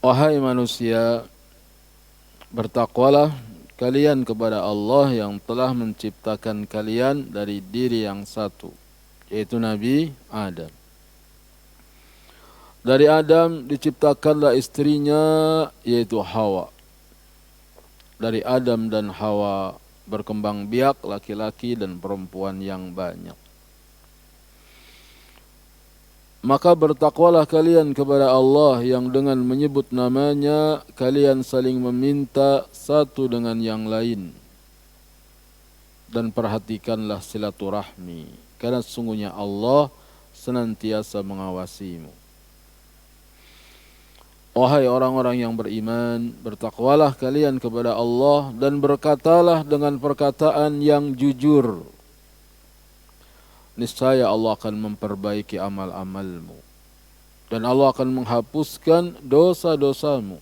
Wahai manusia, bertakwalah kalian kepada Allah yang telah menciptakan kalian dari diri yang satu, yaitu Nabi Adam. Dari Adam diciptakanlah istrinya, yaitu Hawa. Dari Adam dan Hawa berkembang biak laki-laki dan perempuan yang banyak. Maka bertakwalah kalian kepada Allah yang dengan menyebut namanya kalian saling meminta satu dengan yang lain. Dan perhatikanlah silaturahmi, karena sesungguhnya Allah senantiasa mengawasimu. Wahai orang-orang yang beriman, bertakwalah kalian kepada Allah dan berkatalah dengan perkataan yang jujur. Niscaya Allah akan memperbaiki amal-amalmu dan Allah akan menghapuskan dosa-dosamu.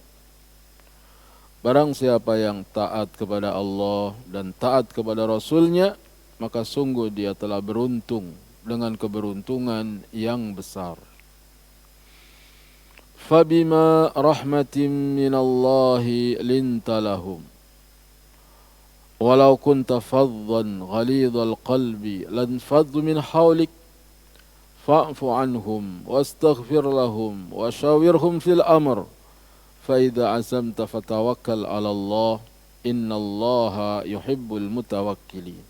Barang siapa yang taat kepada Allah dan taat kepada Rasul-Nya, maka sungguh dia telah beruntung dengan keberuntungan yang besar. Fabima rahmatin minallahi linta lahum walau kunta faddan ghalidhal qalbi lanfaddu min hawlik fa'fu anhum wastaghfir lahum wa syawirhum fil amr fa idza azamta fatawakkal 'ala Allah innallaha yuhibbul mutawakkilin.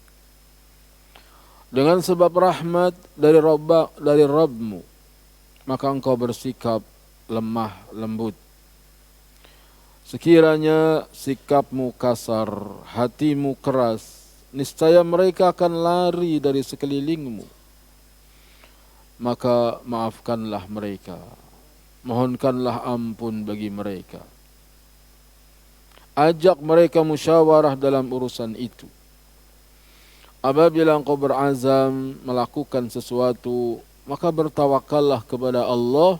Dengan sebab rahmat dari Rabbmu, maka engkau bersikap lemah lembut. Sekiranya sikapmu kasar, hatimu keras, niscaya mereka akan lari dari sekelilingmu. Maka maafkanlah mereka, mohonkanlah ampun bagi mereka. Ajak mereka musyawarah dalam urusan itu. Apabila engkau berazam melakukan sesuatu, maka bertawakallah kepada Allah.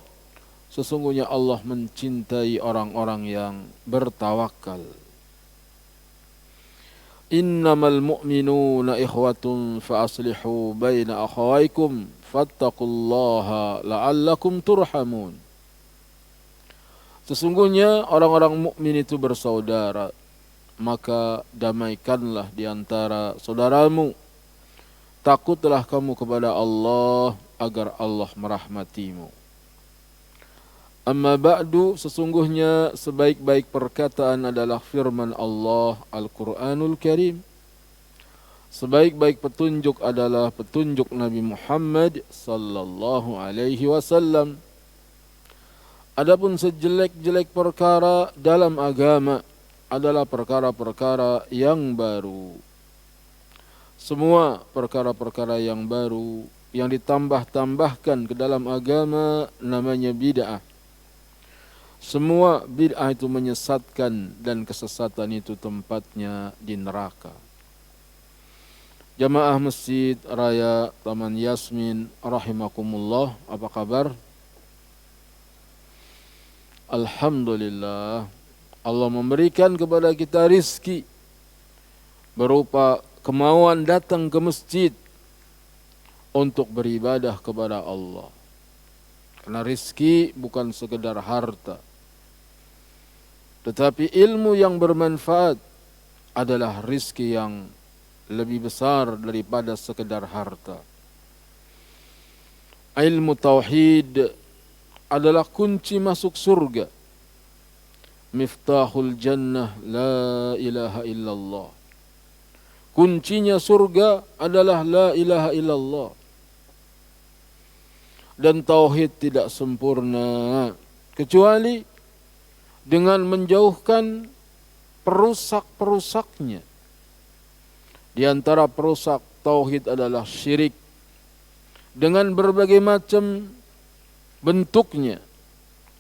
Sesungguhnya Allah mencintai orang-orang yang bertawakal. Innamal mu'minuna ikhwatun fa aslihu baina akhawaykum fattaqullaha la'allakum turhamun. Sesungguhnya orang-orang mukmin itu bersaudara, maka damaikanlah di antara saudaramu. Takutlah kamu kepada Allah agar Allah merahmatimu. Amma ba'du, sesungguhnya sebaik-baik perkataan adalah firman Allah Al-Quranul Karim. Sebaik-baik petunjuk adalah petunjuk Nabi Muhammad sallallahu alaihi wasallam. Adapun sejelek-jelek perkara dalam agama adalah perkara-perkara yang baru. Semua perkara-perkara yang baru yang ditambah-tambahkan ke dalam agama namanya bid'ah. Semua bid'ah itu menyesatkan dan kesesatan itu tempatnya di neraka. Jamaah Masjid Raya Taman Yasmin rahimakumullah, apa kabar? Alhamdulillah, Allah memberikan kepada kita rizki berupa kemauan datang ke masjid untuk beribadah kepada Allah. Karena rizki bukan sekedar harta, tetapi ilmu yang bermanfaat adalah rizki yang lebih besar daripada sekedar harta. Ilmu tauhid adalah kunci masuk surga. Miftahul jannah la ilaha illallah. Kuncinya surga adalah la ilaha illallah. Dan tauhid tidak sempurna kecuali dengan menjauhkan perusak-perusaknya. Di antara perusak tauhid adalah syirik dengan berbagai macam bentuknya.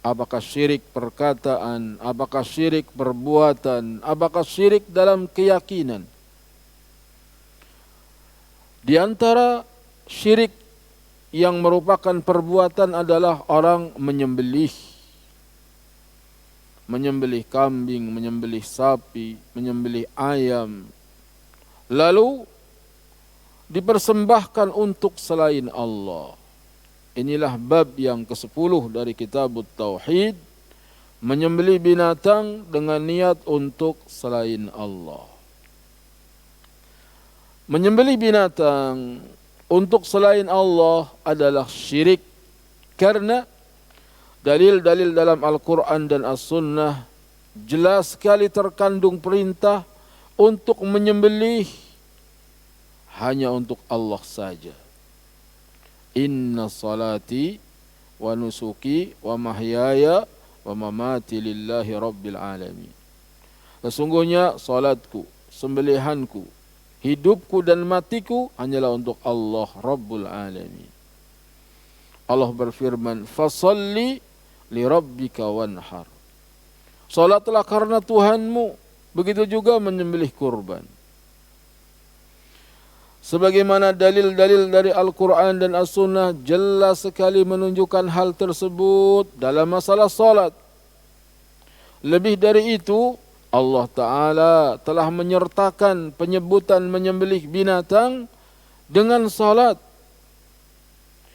Apakah syirik perkataan, apakah syirik perbuatan, apakah syirik dalam keyakinan. Di antara syirik yang merupakan perbuatan adalah orang menyembelih kambing, menyembelih sapi, menyembelih ayam, lalu dipersembahkan untuk selain Allah. Inilah bab yang ke-10 dari kitab Tauhid. menyembelih binatang dengan niat untuk selain Allah. Menyembelih binatang untuk selain Allah adalah syirik, karena dalil-dalil dalam Al-Quran dan As-Sunnah jelas sekali terkandung perintah untuk menyembelih hanya untuk Allah saja. Inna salati wa nusuki wa mahyaya wa mamati lillahi rabbil alamin. Sesungguhnya salatku, sembelihanku, hidupku dan matiku hanyalah untuk Allah Rabbul Alamin. Allah berfirman, fasalli li rabbika wanhar. Salatlah karena Tuhanmu, begitu juga menyembelih kurban. Sebagaimana dalil-dalil dari Al-Quran dan As-Sunnah jelas sekali menunjukkan hal tersebut dalam masalah salat. Lebih dari itu, Allah Ta'ala telah menyertakan penyebutan menyembelih binatang dengan salat.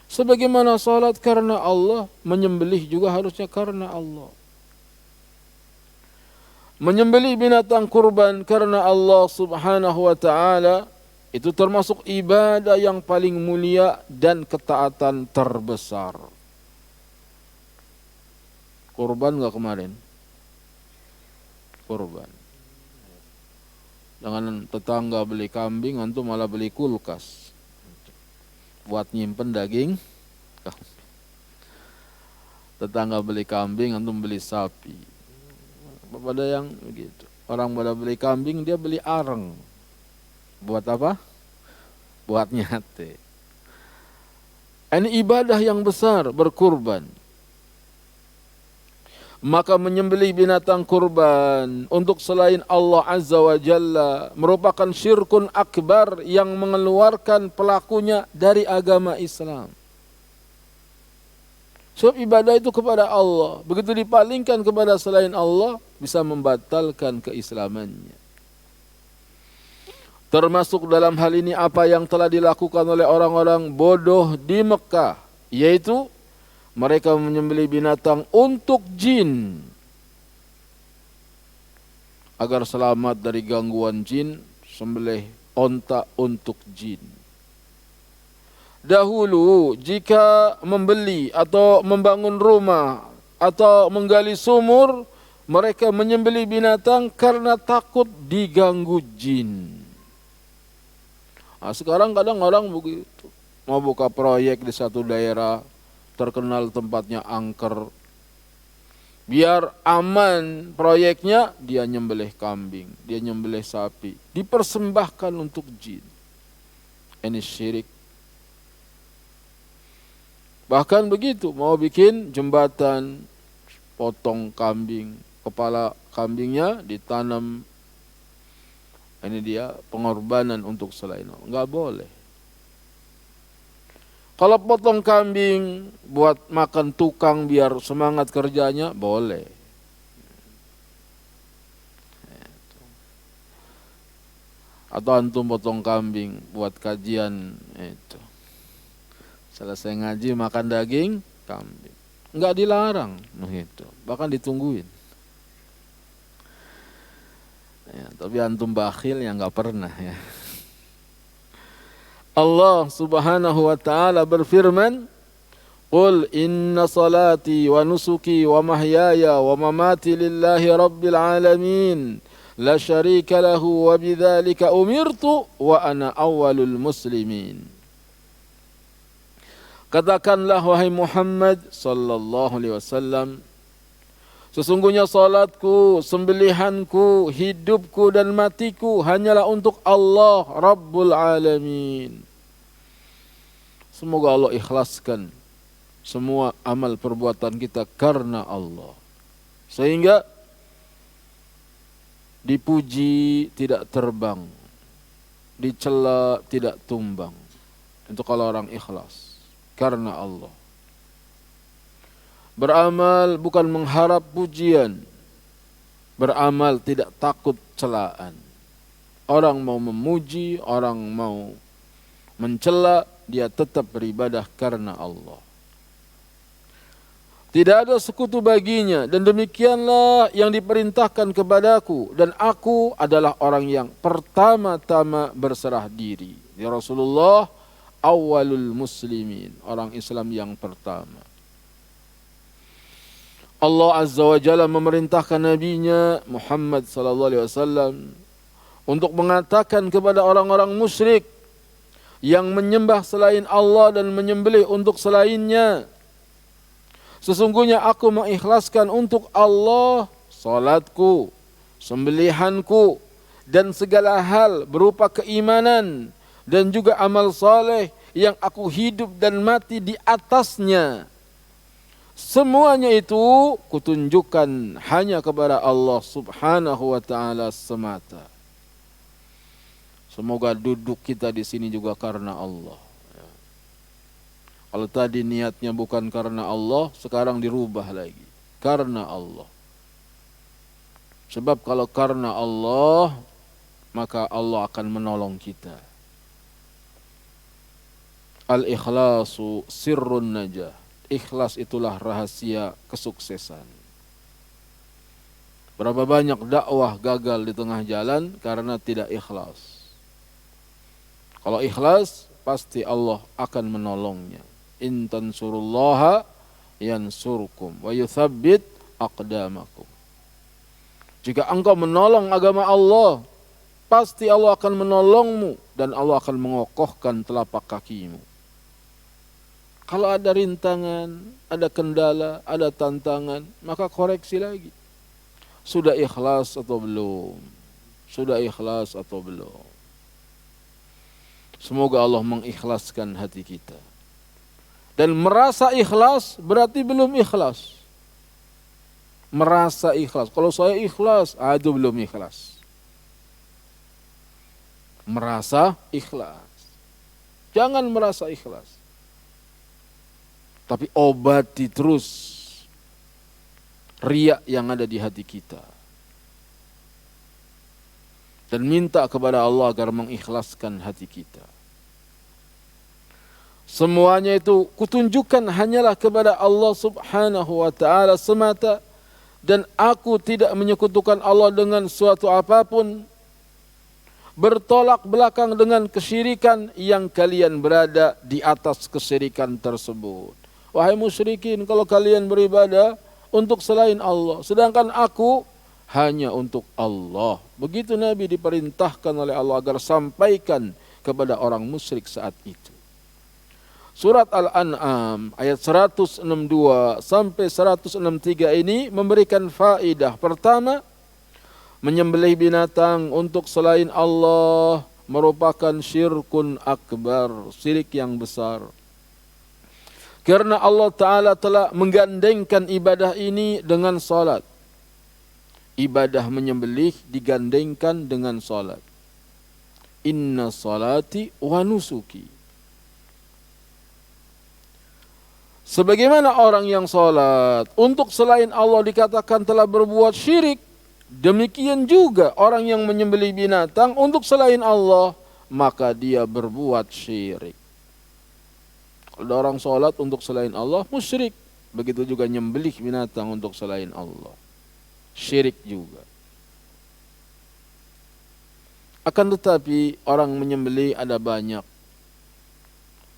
Sebagaimana salat karena Allah, menyembelih juga harusnya karena Allah. Menyembelih binatang kurban karena Allah Subhanahu wa Ta'ala itu termasuk ibadah yang paling mulia dan ketaatan terbesar. Kurban enggak kemarin? Kurban. Jangan tetangga beli kambing, antum malah beli kulkas buat nyimpen daging kambing. Tetangga beli kambing, antum beli sapi. Pada yang begitu. Orang pada beli kambing, dia beli areng. Buat apa? Buat nyate. Ini ibadah yang besar, berkurban. Maka menyembelih binatang kurban untuk selain Allah Azza wa Jalla merupakan syirkun akbar yang mengeluarkan pelakunya dari agama Islam. Sebab ibadah itu kepada Allah, begitu dipalingkan kepada selain Allah, bisa membatalkan keislamannya. Termasuk dalam hal ini apa yang telah dilakukan oleh orang-orang bodoh di Mekah, yaitu mereka menyembelih binatang untuk jin. Agar selamat dari gangguan jin, sembelih onta untuk jin. Dahulu jika membeli atau membangun rumah atau menggali sumur, mereka menyembelih binatang karena takut diganggu jin. Nah, sekarang kadang orang begitu, mau buka proyek di satu daerah, terkenal tempatnya angker. Biar aman proyeknya, dia nyembelih kambing, dia nyembelih sapi, dipersembahkan untuk jin. Ini syirik. Bahkan begitu, mau bikin jembatan, potong kambing, kepala kambingnya ditanam. Ini dia pengorbanan untuk selain Allah. Enggak boleh. Kalau potong kambing buat makan tukang biar semangat kerjanya, boleh. Atau antum potong kambing buat kajian itu. Selesai ngaji makan daging kambing. Enggak dilarang begitu, bahkan ditungguin. Ya, tapi antum bakhil yang enggak pernah ya. Allah Subhanahu wa Ta'ala berfirman, "Qul inna salati wa nusuki wa mahyaya wa mamati lillahi rabbil alamin, la syarika lahu wa bidzalika umirtu wa ana awwalul muslimin." Katakanlah wahai Muhammad sallallahu alaihi wasallam, sesungguhnya salatku, sembelihanku, hidupku dan matiku hanyalah untuk Allah Rabbul Alamin. Semoga Allah ikhlaskan semua amal perbuatan kita karena Allah. Sehingga dipuji tidak terbang, dicela tidak tumbang. Itu kalau orang ikhlas karena Allah. Beramal bukan mengharap pujian. Beramal tidak takut celaan. Orang mau memuji, orang mau mencela, dia tetap beribadah karena Allah. Tidak ada sekutu baginya, dan demikianlah yang diperintahkan kepadaku, dan aku adalah orang yang pertama-tama berserah diri. Ya Rasulullah, awalul muslimin, orang Islam yang pertama. Allah Azza wa Jalla memerintahkan nabinya Muhammad sallallahu alaihi wasallam untuk mengatakan kepada orang-orang musyrik yang menyembah selain Allah dan menyembelih untuk selainnya, sesungguhnya aku mengikhlaskan untuk Allah salatku, sembelihanku, dan segala hal berupa keimanan dan juga amal saleh yang aku hidup dan mati di atasnya. Semuanya itu kutunjukkan hanya kepada Allah Subhanahu wa taala semata. Semoga duduk kita di sini juga karena Allah. Kalau tadi niatnya bukan karena Allah, sekarang dirubah lagi karena Allah. Sebab kalau karena Allah, maka Allah akan menolong kita. Al-ikhlasu sirrun najah. Ikhlas itulah rahasia kesuksesan. Berapa banyak dakwah gagal di tengah jalan karena tidak ikhlas. Kalau ikhlas, pasti Allah akan menolongnya. In tansurullaha yansurkum wa yuthabbit aqdamakum. Jika engkau menolong agama Allah, pasti Allah akan menolongmu dan Allah akan mengokohkan telapak kakimu. Kalau ada rintangan, ada kendala, ada tantangan, maka koreksi lagi. Sudah ikhlas atau belum? Sudah ikhlas atau belum? Semoga Allah mengikhlaskan hati kita. Dan merasa ikhlas berarti belum ikhlas. Merasa ikhlas. Kalau saya ikhlas, itu belum ikhlas. Merasa ikhlas. Jangan merasa ikhlas. Tapi obati terus riya yang ada di hati kita. Dan minta kepada Allah agar mengikhlaskan hati kita. Semuanya itu kutunjukkan hanyalah kepada Allah Subhanahu wa ta'ala semata. Dan aku tidak menyekutukan Allah dengan suatu apapun. Bertolak belakang dengan kesyirikan yang kalian berada di atas kesyirikan tersebut. Wahai musyrikin, kalau kalian beribadah untuk selain Allah, sedangkan aku hanya untuk Allah. Begitu Nabi diperintahkan oleh Allah agar sampaikan kepada orang musyrik saat itu. Surat Al-An'am ayat 162 sampai 163 ini memberikan faedah. Pertama, menyembelih binatang untuk selain Allah merupakan syirkun akbar, syirik yang besar. Karena Allah Ta'ala telah menggandengkan ibadah ini dengan salat. Ibadah menyembelih digandengkan dengan salat. Inna salati wa nusuki. Sebagaimana orang yang salat untuk selain Allah dikatakan telah berbuat syirik, demikian juga orang yang menyembelih binatang untuk selain Allah, maka dia berbuat syirik. Kalau orang sholat untuk selain Allah, musyrik. Begitu juga nyembelih binatang untuk selain Allah. Syirik juga. Akan tetapi orang menyembelih ada banyak.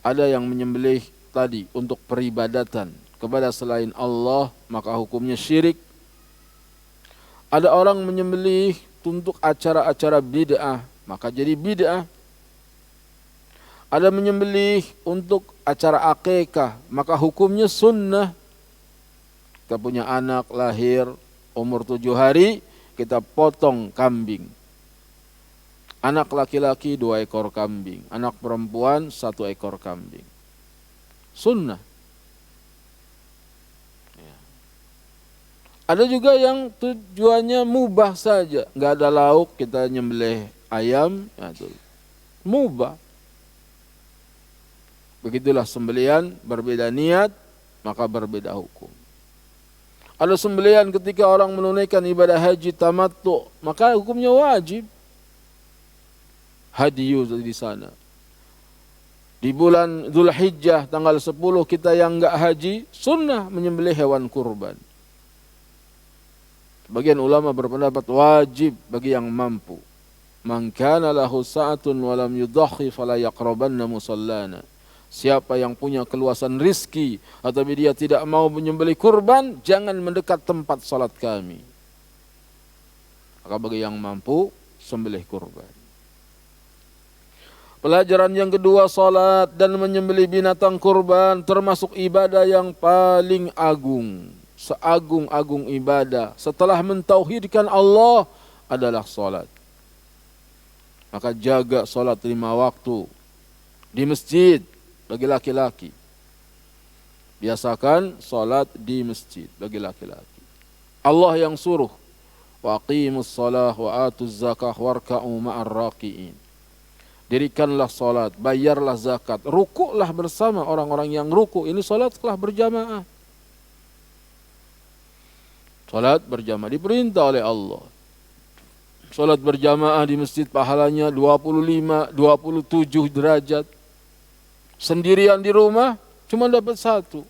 Ada yang menyembelih tadi untuk peribadatan kepada selain Allah, maka hukumnya syirik. Ada orang menyembelih untuk acara-acara bid'ah, maka jadi bid'ah. Ada menyembelih untuk acara akikah, maka hukumnya sunnah. Kita punya anak lahir umur 7 hari, kita potong kambing. Anak laki-laki 2 ekor kambing, anak perempuan 1 ekor kambing. Sunnah. Ada juga yang tujuannya mubah saja, nggak ada lauk, kita nyembelih ayam, itu mubah. Begitulah sembelian, berbeda niat, maka berbeda hukum. Ada sembelian ketika orang menunaikan ibadah haji tamattu, maka hukumnya wajib. Hadiyu di sana. Di bulan Dzulhijjah tanggal 10 kita yang enggak haji, sunnah menyembelih hewan kurban. Sebagian ulama berpendapat wajib bagi yang mampu. Man kana lahu sa'atun wa lam yudhhi fala yaqrabanna musallana. Siapa yang punya keluasan rizki atau dia tidak mau menyembelih kurban, jangan mendekat tempat salat kami. Maka bagi yang mampu, sembelih kurban. Pelajaran yang kedua, salat dan menyembelih binatang kurban termasuk ibadah yang paling agung. Seagung-agung ibadah setelah mentauhidkan Allah adalah salat. Maka jaga salat 5 waktu di masjid bagi laki-laki. Biasakan salat di masjid bagi laki-laki. Allah yang suruh, wa aqimus shalah wa atuz zakah warka'u ma'ar raki'in. Dirikanlah salat, bayarlah zakat, rukuklah bersama orang-orang yang ruku. Ini salatlah berjamaah. Salat berjamaah diperintah oleh Allah. Salat berjamaah di masjid pahalanya 25, 27 derajat. Sendirian di rumah cuma dapat 1.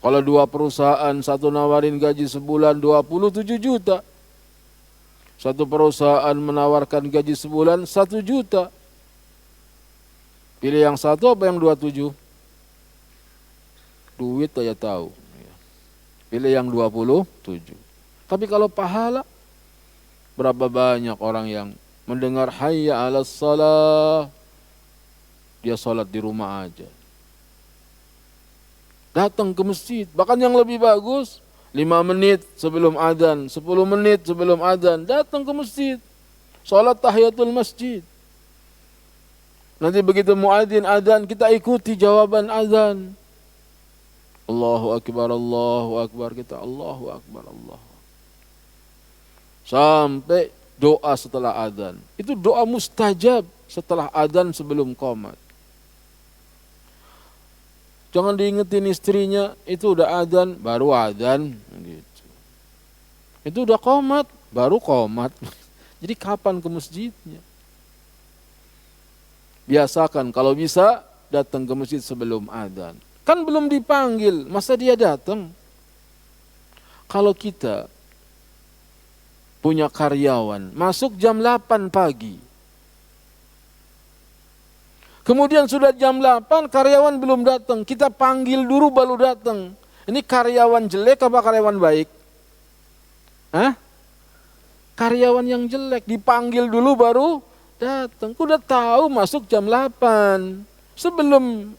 Kalau 2 perusahaan, satu nawarin gaji sebulan 27 juta. Satu perusahaan menawarkan gaji sebulan 1 juta. Pilih yang satu apa yang 27? Duit aja tahu. Pilih yang 27. Tapi kalau pahala, berapa banyak orang yang mendengar hayya 'alas shalah, dia salat di rumah aja. Datang ke masjid, bahkan yang lebih bagus 5 menit sebelum adzan, 10 menit sebelum adzan, datang ke masjid. Salat tahiyatul masjid. Nanti begitu muadzin adzan, kita ikuti jawaban adzan. Allahu akbar, kita Allahu akbar, Allah. Sampai doa setelah adzan. Itu doa mustajab setelah adzan sebelum qomat. Jangan diingetin istrinya, itu udah adzan, baru adzan. Gitu. Itu udah qomat, baru qomat. Jadi kapan ke masjidnya? Biasakan kalau bisa datang ke masjid sebelum adzan. Kan belum dipanggil, masa dia datang? Kalau kita punya karyawan, masuk jam 8 pagi. Kemudian sudah jam 8, karyawan belum datang. Kita panggil dulu baru datang. Ini karyawan jelek apa karyawan baik? Hah? Karyawan yang jelek, dipanggil dulu baru datang. Udah tahu masuk jam 8. Sebelum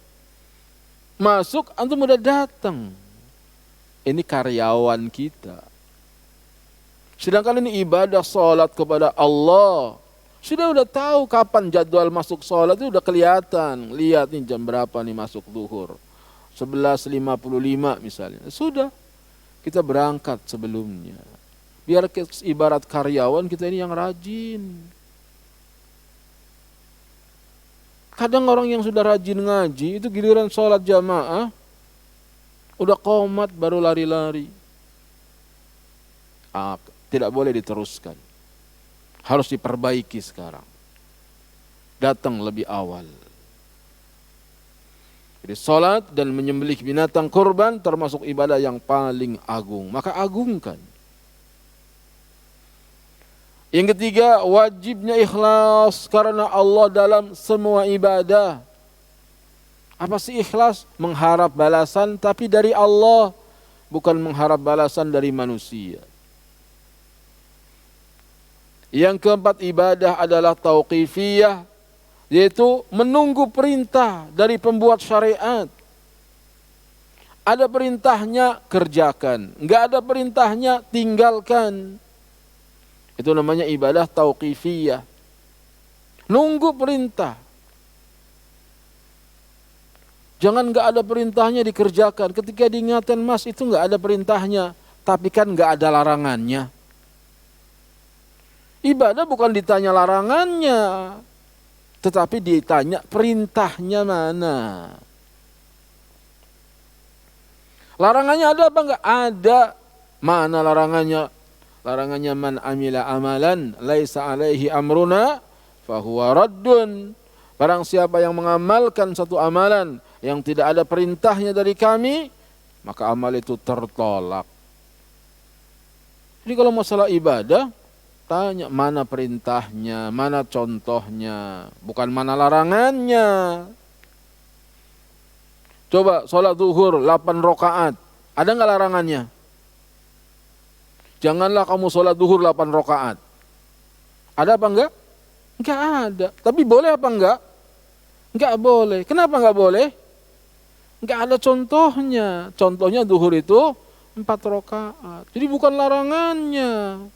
masuk, antum udah datang. Ini karyawan kita. Sedangkan ini ibadah salat kepada Allah. Udah tahu kapan jadwal masuk sholat itu udah kelihatan. Lihat nih jam berapa nih masuk zuhur. 11.55 misalnya. Sudah. Kita berangkat sebelumnya. Biar ibarat karyawan kita ini yang rajin. Kadang orang yang sudah rajin ngaji itu giliran sholat jamaah. Udah qomat baru lari-lari. Tidak boleh diteruskan. Harus diperbaiki sekarang. Datang lebih awal. Jadi salat dan menyembelih binatang kurban termasuk ibadah yang paling agung. Maka agungkan. Yang ketiga, wajibnya ikhlas karena Allah dalam semua ibadah. Apa sih ikhlas? Mengharap balasan tapi dari Allah. Bukan mengharap balasan dari manusia. Yang keempat ibadah adalah tauqifiyah, yaitu menunggu perintah dari pembuat syariat. Ada perintahnya, kerjakan. Enggak ada perintahnya, tinggalkan. Itu namanya ibadah tauqifiyah. Nunggu perintah. Jangan enggak ada perintahnya dikerjakan. Ketika diingatkan, Mas, itu enggak ada perintahnya, tapi kan enggak ada larangannya. Ibadah bukan ditanya larangannya, tetapi ditanya perintahnya mana. Larangannya ada apa enggak? Ada. Mana larangannya? Larangannya man amila amalan laisa alaihi amruna fahuwa raddun. Barang siapa yang mengamalkan satu amalan yang tidak ada perintahnya dari kami, maka amal itu tertolak. Jadi kalau masalah ibadah, tanya mana perintahnya, mana contohnya, bukan mana larangannya. Coba sholat zuhur 8 rakaat, ada nggak larangannya? Janganlah kamu sholat zuhur 8 rakaat. Ada apa enggak? Enggak ada. Tapi boleh apa enggak? Enggak boleh. Kenapa enggak boleh? Enggak ada contohnya. Contohnya zuhur itu 4 rakaat. Jadi bukan larangannya.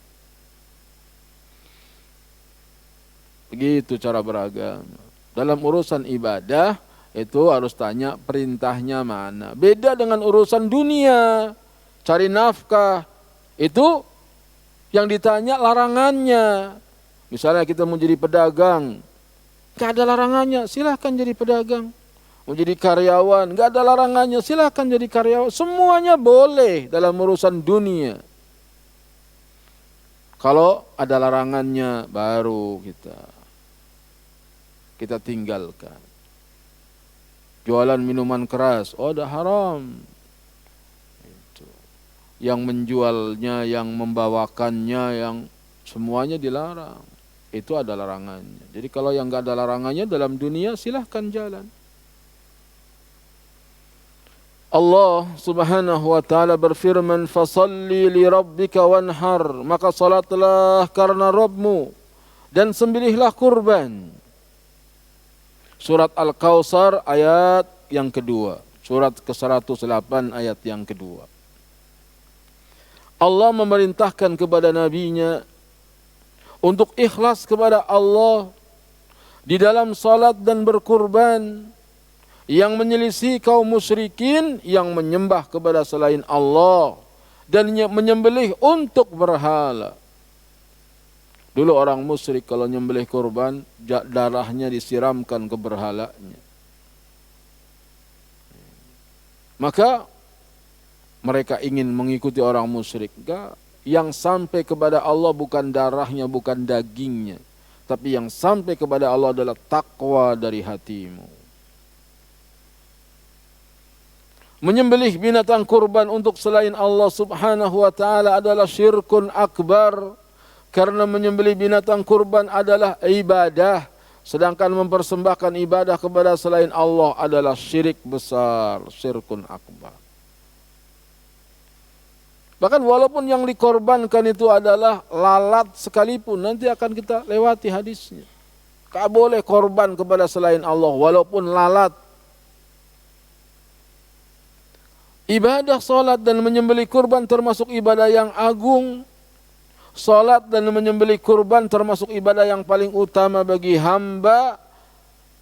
Begitu cara beragama. Dalam urusan ibadah itu harus tanya perintahnya mana. Beda dengan urusan dunia. Cari nafkah. Itu yang ditanya larangannya. Misalnya kita mau jadi pedagang, gak ada larangannya, silahkan jadi pedagang. Mau jadi karyawan, gak ada larangannya, silahkan jadi karyawan. Semuanya boleh dalam urusan dunia. Kalau ada larangannya, baru kita tinggalkan. Jualan minuman keras, oh udah haram. Yang menjualnya, yang membawakannya, yang semuanya dilarang. Itu ada larangannya. Jadi kalau yang enggak ada larangannya dalam dunia, silahkan jalan. Allah subhanahu wa ta'ala berfirman, fasalli li rabbika wanhar, maka salatlah karena Rabbmu dan sembelihlah kurban. Surat Al-Kautsar ayat yang kedua. Surat ke-108 ayat yang kedua. Allah memerintahkan kepada nabinya untuk ikhlas kepada Allah di dalam salat dan berkurban, yang menyelisih kaum musyrikin yang menyembah kepada selain Allah dan menyembelih untuk berhala. Dulu orang musyrik kalau nyembelih kurban, darahnya disiramkan ke berhalanya. Maka mereka ingin mengikuti orang musyrik. Enggak. Yang sampai kepada Allah bukan darahnya, bukan dagingnya. Tapi yang sampai kepada Allah adalah takwa dari hatimu. Menyembelih binatang kurban untuk selain Allah subhanahu wa ta'ala adalah syirkun akbar. Karena menyembelih binatang kurban adalah ibadah. Sedangkan mempersembahkan ibadah kepada selain Allah adalah syirik besar, syirkun akbar. Bahkan walaupun yang dikorbankan itu adalah lalat sekalipun, nanti akan kita lewati hadisnya. Tak boleh korban kepada selain Allah walaupun lalat. Ibadah salat dan menyembelih kurban termasuk ibadah yang agung. Salat dan menyembelih kurban termasuk ibadah yang paling utama bagi hamba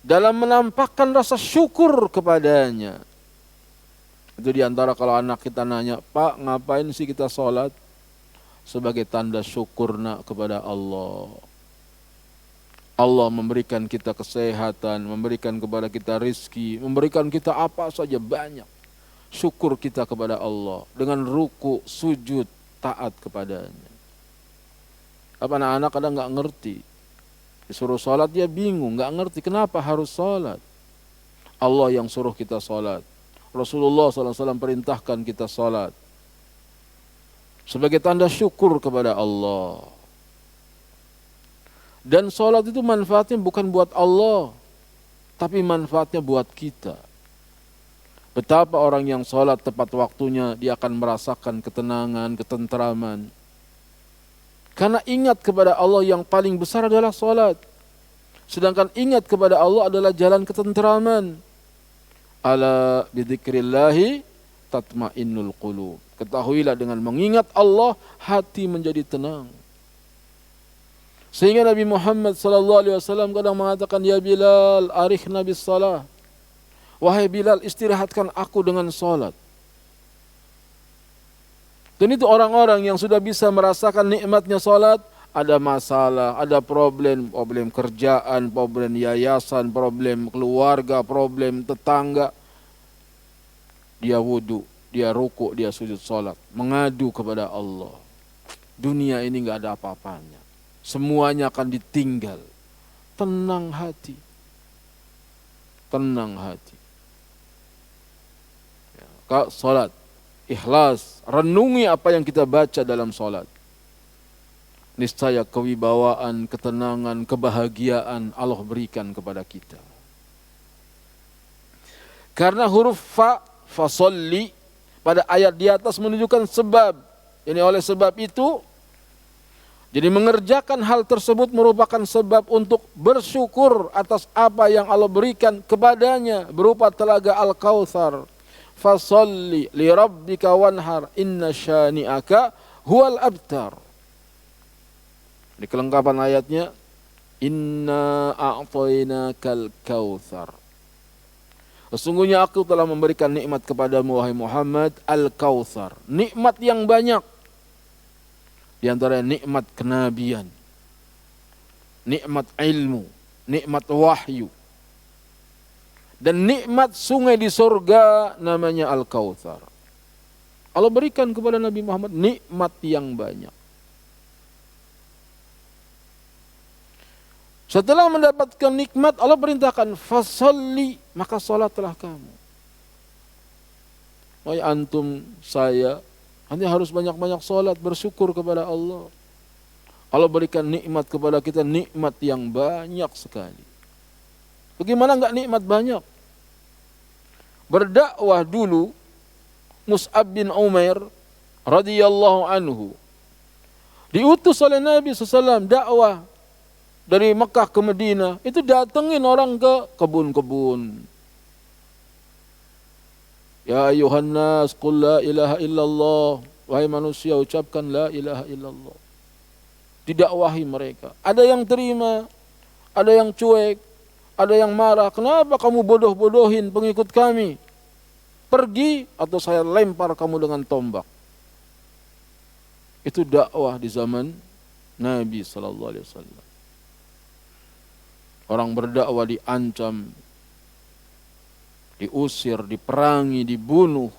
dalam menampakkan rasa syukur kepadanya. Itu diantara kalau anak kita nanya, Pak ngapain sih kita sholat? Sebagai tanda syukurna kepada Allah. Allah memberikan kita kesehatan, memberikan kepada kita rizki, memberikan kita apa saja banyak. Syukur kita kepada Allah dengan ruku, sujud, taat kepadanya. Apa anak-anak kadang nggak ngerti. Disuruh sholat dia bingung, nggak ngerti kenapa harus sholat. Allah yang suruh kita sholat. Rasulullah SAW perintahkan kita salat sebagai tanda syukur kepada Allah. Dan salat itu manfaatnya bukan buat Allah, tapi manfaatnya buat kita. Betapa orang yang salat tepat waktunya, dia akan merasakan ketenangan, ketenteraman. Karena ingat kepada Allah yang paling besar adalah salat. Sedangkan ingat kepada Allah adalah jalan ketenteraman. Ala bidzikrillahi tatmainnul qulub. Ketahuilah dengan mengingat Allah hati menjadi tenang. Sehingga Nabi Muhammad SAW kadang mengatakan, ya Bilal arikhna bis salah. Wahai Bilal, istirahatkan aku dengan salat. Dan itu orang-orang yang sudah bisa merasakan nikmatnya salat, ada masalah, ada problem kerjaan, problem yayasan, problem keluarga, problem tetangga. Dia wudu, dia ruku, dia sujud salat, mengadu kepada Allah. Dunia ini enggak ada apa-apanya. Semuanya akan ditinggal. tenang hati. Tenang hati. Kau salat, ikhlas, renungi apa yang kita baca dalam salat. Niscaya kewibawaan, ketenangan, kebahagiaan Allah berikan kepada kita. Karena huruf fa, fasolli, pada ayat di atas menunjukkan sebab. Ini oleh sebab itu, jadi mengerjakan hal tersebut merupakan sebab untuk bersyukur atas apa yang Allah berikan kepadanya berupa telaga Al-Kautsar. Fasolli li rabbika wanhar inna syani'aka huwal abtar. Di kelengkapan ayatnya, inna a'tainakal kautsar. Sesungguhnya aku telah memberikan nikmat kepadamu wahai Muhammad, al-kautsar, nikmat yang banyak. Di antara nikmat kenabian, nikmat ilmu, nikmat wahyu, dan nikmat sungai di surga namanya al-kautsar. Allah berikan kepada Nabi Muhammad nikmat yang banyak. Setelah mendapatkan nikmat, Allah perintahkan fasalli, maka salatlah kamu. Wahai antum, saya, nanti harus banyak-banyak salat, bersyukur kepada Allah. Allah berikan nikmat kepada kita, nikmat yang banyak sekali. Bagaimana enggak nikmat banyak? Berdakwah dulu Mus'ab bin Umair radhiyallahu anhu diutus oleh Nabi SAW dakwah dari Mekah ke Madinah, itu datengin orang ke kebun-kebun. Ya ayuhan nas, qul la ilaha illallah. Wahai manusia, ucapkan la ilaha illallah. Didakwahi mereka. Ada yang terima, ada yang cuek, ada yang marah. Kenapa kamu bodoh-bodohin pengikut kami? Pergi atau saya lempar kamu dengan tombak. Itu dakwah di zaman Nabi sallallahu alaihi wasallam. Orang berdakwah diancam, diusir, diperangi, dibunuh.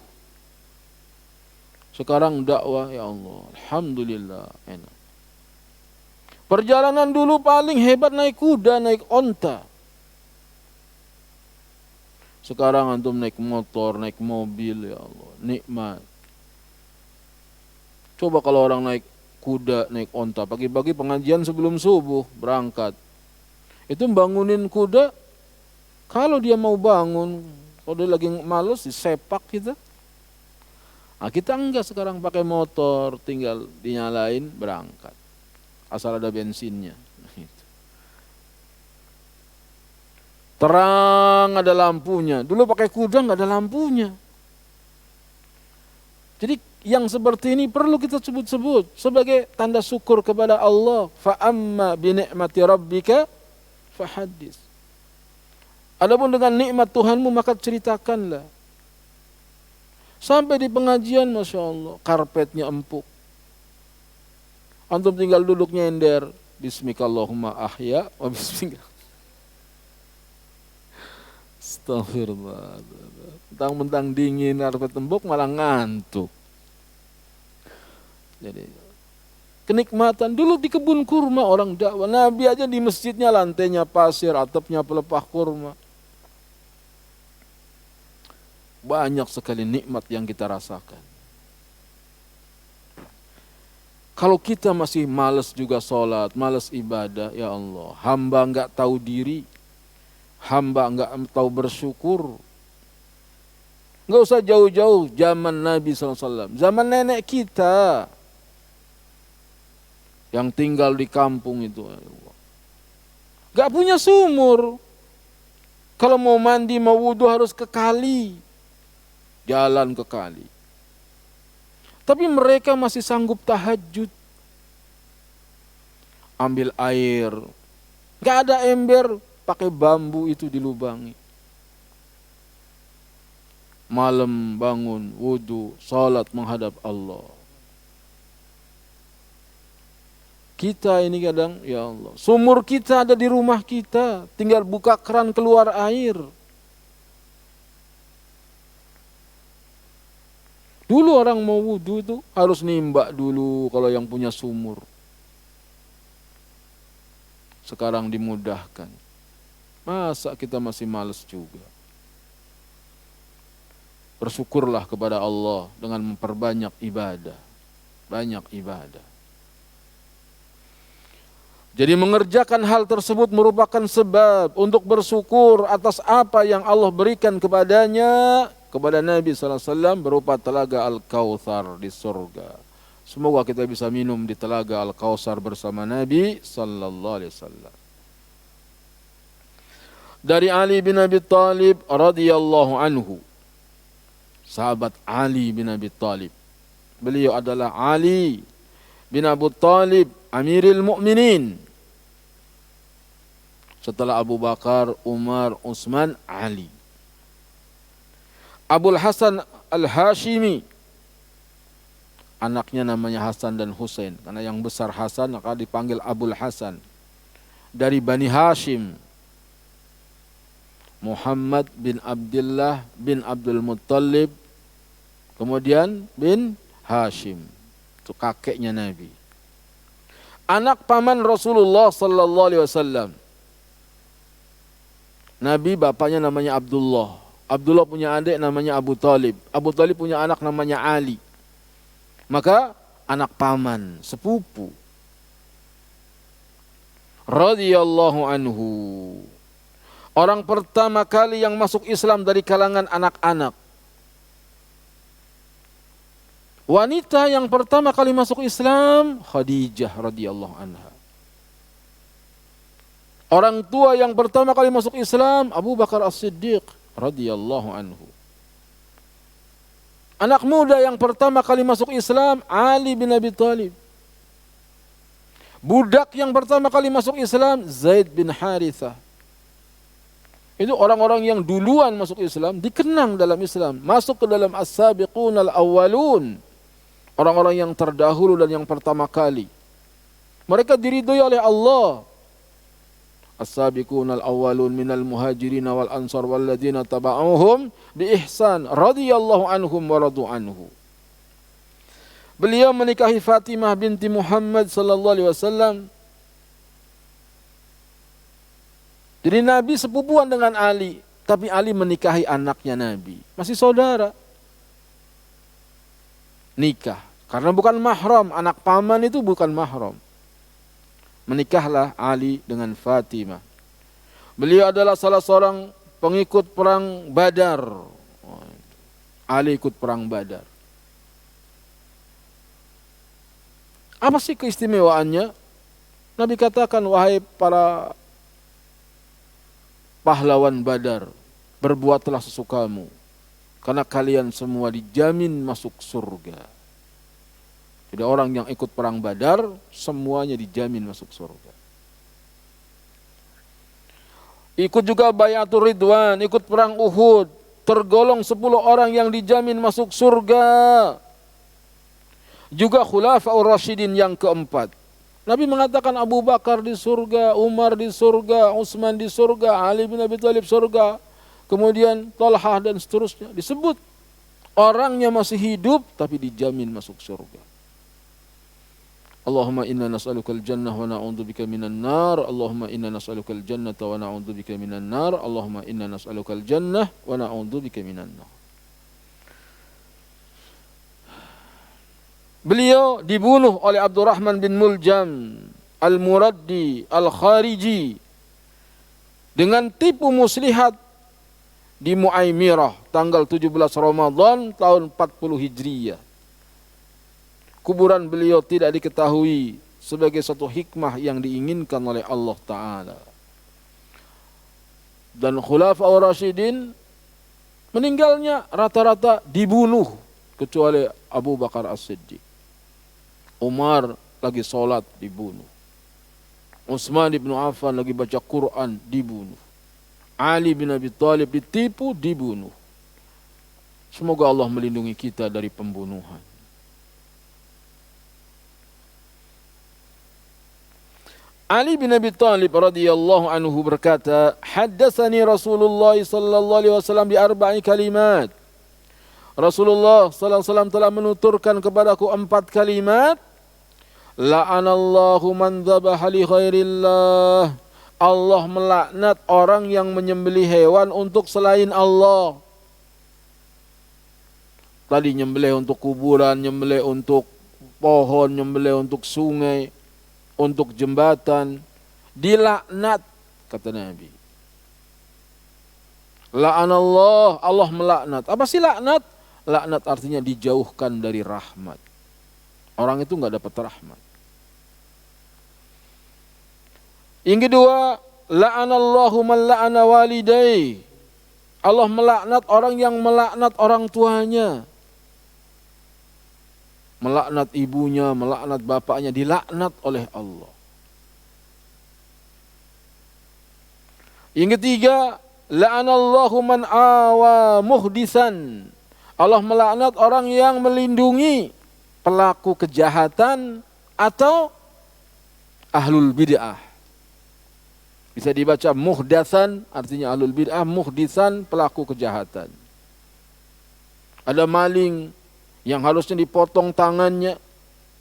Sekarang dakwah, ya Allah, alhamdulillah, enak. Perjalanan dulu paling hebat naik kuda, naik onta. Sekarang antum naik motor, naik mobil, ya Allah, nikmat. Coba kalau orang naik kuda, naik onta, pagi-pagi pengajian sebelum subuh, berangkat. Itu bangunin kuda, kalau dia mau bangun, kalau dia lagi males, disepak kita. Nah, kita enggak sekarang pakai motor, tinggal dinyalain, berangkat. Asal ada bensinnya. Terang ada lampunya. Dulu pakai kuda enggak ada lampunya. Jadi yang seperti ini perlu kita sebut-sebut sebagai tanda syukur kepada Allah. Fa amma bi ni'mati rabbika fahadis. Adapun dengan nikmat Tuhanmu maka ceritakanlah. Sampai di pengajian, Masya Allah, karpetnya empuk. Antum tinggal duduk nyender. Bismikallahumma ahya wa bismillah. Astagfirullah. Mentang-mentang dingin, karpet empuk malah ngantuk. Jadi kenikmatan dulu di kebun kurma orang dakwah. Nabi aja di masjidnya lantainya pasir, atapnya pelepah kurma. Banyak sekali nikmat yang kita rasakan. Kalau kita masih malas juga sholat, malas ibadah, ya Allah, hamba enggak tahu diri, hamba enggak tahu bersyukur. Enggak usah jauh-jauh zaman Nabi SAW, zaman nenek kita yang tinggal di kampung itu, gak punya sumur. Kalau mau mandi, mau wudhu harus ke kali, jalan ke kali. Tapi mereka masih sanggup tahajud, ambil air, gak ada ember, pakai bambu itu dilubangi. Malam bangun, wudhu, salat menghadap Allah. Kita ini kadang, ya Allah, sumur kita ada di rumah kita, tinggal buka keran keluar air. Dulu orang mau wudhu itu harus nimba dulu kalau yang punya sumur. sekarang dimudahkan. Masa kita masih malas juga? Bersyukurlah kepada Allah dengan memperbanyak ibadah. Banyak ibadah. Jadi mengerjakan hal tersebut merupakan sebab untuk bersyukur atas apa yang Allah berikan kepadanya, kepada Nabi SAW berupa telaga Al-Kautsar di surga. Semoga kita bisa minum di telaga Al-Kautsar bersama Nabi SAW. Dari Ali bin Abi Thalib radhiyallahu anhu. Sahabat Ali bin Abi Thalib. Beliau adalah Ali bin Abi Thalib, Amirul Mukminin. Setelah Abu Bakar, Umar, Utsman, Ali. Abul Hasan Al-Hashimi. Anaknya namanya Hasan dan Husain. Karena yang besar Hasan, maka dipanggil Abul Hasan. Dari Bani Hashim. Muhammad bin Abdullah bin Abdul Muttalib. Kemudian bin Hashim. Itu kakeknya Nabi. Anak paman Rasulullah sallallahu alaihi wasallam. Nabi bapaknya namanya Abdullah. Abdullah punya adik namanya Abu Talib. Abu Talib punya anak namanya Ali. Maka anak paman, sepupu. Radhiyallahu anhu. Orang pertama kali yang masuk Islam dari kalangan anak-anak. Wanita yang pertama kali masuk Islam, Khadijah radhiyallahu anha. Orang tua yang pertama kali masuk Islam, Abu Bakar As-Siddiq radhiyallahu anhu. Anak muda yang pertama kali masuk Islam, Ali bin Abi Thalib. Budak yang pertama kali masuk Islam, Zaid bin Harithah. Itu orang-orang yang duluan masuk Islam, dikenang dalam Islam, masuk ke dalam as-sabiqun al-awwalun. Orang-orang yang terdahulu dan yang pertama kali. Mereka diridhoi oleh Allah. As-sabiqun al-awwalun minal muhajirin wal ansar walladzina taba'uhum bi ihsan radhiyallahu anhum wa radu anhu. Beliau menikahi Fatimah binti Muhammad sallallahu alaihi wasallam. Jadi Nabi sepupuan dengan Ali, tapi Ali menikahi anaknya Nabi, masih saudara. Nikah, karena bukan mahram, anak paman itu bukan mahram. Menikahlah Ali dengan Fatimah. Beliau adalah salah seorang pengikut perang Badar. Ali ikut perang Badar. Apa sih keistimewaannya? Nabi katakan, wahai para pahlawan Badar, berbuatlah sesukamu, karena kalian semua dijamin masuk surga. Jadi orang yang ikut perang Badar, semuanya dijamin masuk surga. Ikut juga Bayatul Ridwan, ikut perang Uhud, tergolong 10 orang yang dijamin masuk surga. Juga Khulafaur Rasyidin yang keempat. Nabi mengatakan Abu Bakar di surga, Umar di surga, Utsman di surga, Ali bin Abi Thalib surga. Kemudian Talhah dan seterusnya. Disebut orangnya masih hidup tapi dijamin masuk surga. Allahumma inna nas'alukal jannah wa na'udzubika minan nar. Allahumma inna nas'alukal jannata wa na'udzubika minan nar. Allahumma inna nas'alukal jannah wa na'udzubika minan nar. Beliau dibunuh oleh Abdurrahman bin Muljam Al-Muraddi Al-Khariji dengan tipu muslihat di Muaimirah tanggal 17 Ramadan tahun 40 Hijriyah. Kuburan beliau tidak diketahui sebagai satu hikmah yang diinginkan oleh Allah Ta'ala. Dan Khulafaur Rasyidin meninggalnya rata-rata dibunuh kecuali Abu Bakar As-Siddiq. Umar lagi sholat dibunuh. Utsman bin Affan lagi baca Quran dibunuh. Ali bin Abi Thalib ditipu dibunuh. Semoga Allah melindungi kita dari pembunuhan. Ali bin Abi Thalib radhiyallahu anhu berkata, "Haddatsani Rasulullah sallallahu alaihi wasallam bi arba'i kalimat." Rasulullah sallallahu alaihi wasallam telah menuturkan kepadaku 4 kalimat. La'anallahu man dzabaha li ghairillah. Allah melaknat orang yang menyembelih hewan untuk selain Allah. Tadi nyembelih untuk kuburan, nyembelih untuk pohon, nyembelih untuk sungai, untuk jembatan. Dilaknat, kata Nabi. La'anallah, Allah melaknat. Apa sih laknat? Laknat artinya dijauhkan dari rahmat. Orang itu enggak dapat rahmat. Yang kedua, la'anallahu man la'ana walidayhi. Allah melaknat orang yang melaknat orang tuanya. Melaknat ibunya, melaknat bapaknya, dilaknat oleh Allah. Yang ketiga, la'anallahu man awa muhdisan. Allah melaknat orang yang melindungi pelaku kejahatan atau ahlul bid'ah. Bisa dibaca muhdatsan, artinya ahlul bid'ah, muhdisan pelaku kejahatan. Ada maling yang harusnya dipotong tangannya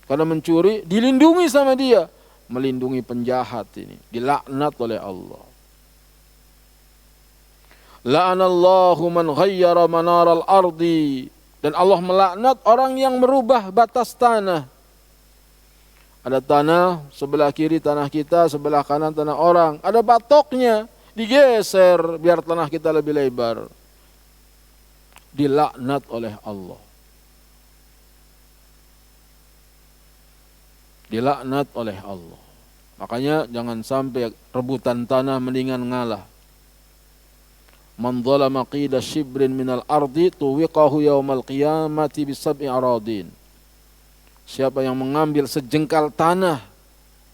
karena mencuri, dilindungi sama dia. Melindungi penjahat ini, dilaknat oleh Allah. La'anallahu man ghayyara manaral ardi. Dan Allah melaknat orang yang merubah batas tanah. Ada tanah, sebelah kiri tanah kita, sebelah kanan tanah orang. Ada batoknya, digeser biar tanah kita lebih lebar. Dilaknat oleh Allah. Dilaknat oleh Allah. Makanya jangan sampai rebutan tanah mendingan ngalah. Man zalama qida shibrin minal ardi tuwiqahu yaumal qiyamati bisab'i aradin. Siapa yang mengambil sejengkal tanah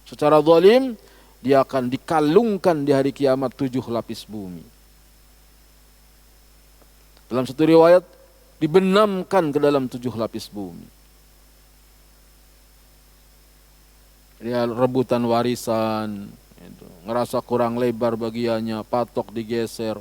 secara zalim, dia akan dikalungkan di hari kiamat 7 lapis bumi. Dalam satu riwayat, dibenamkan ke dalam 7 lapis bumi. Dia rebutan warisan, itu, ngerasa kurang lebar bagiannya, patok digeser,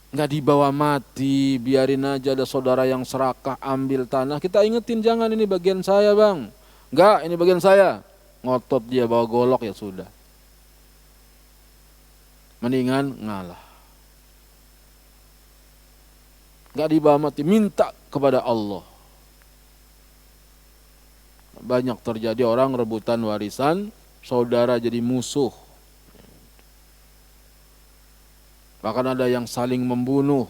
nggak dibawa mati, biarin aja ada saudara yang serakah ambil tanah. Kita ingetin, jangan ini bagian saya bang. Enggak, ini bagian saya. Ngotot dia bawa golok ya sudah. Mendingan ngalah. Enggak dibawa mati, minta kepada Allah. Banyak terjadi orang rebutan warisan, saudara jadi musuh. Bahkan ada yang saling membunuh.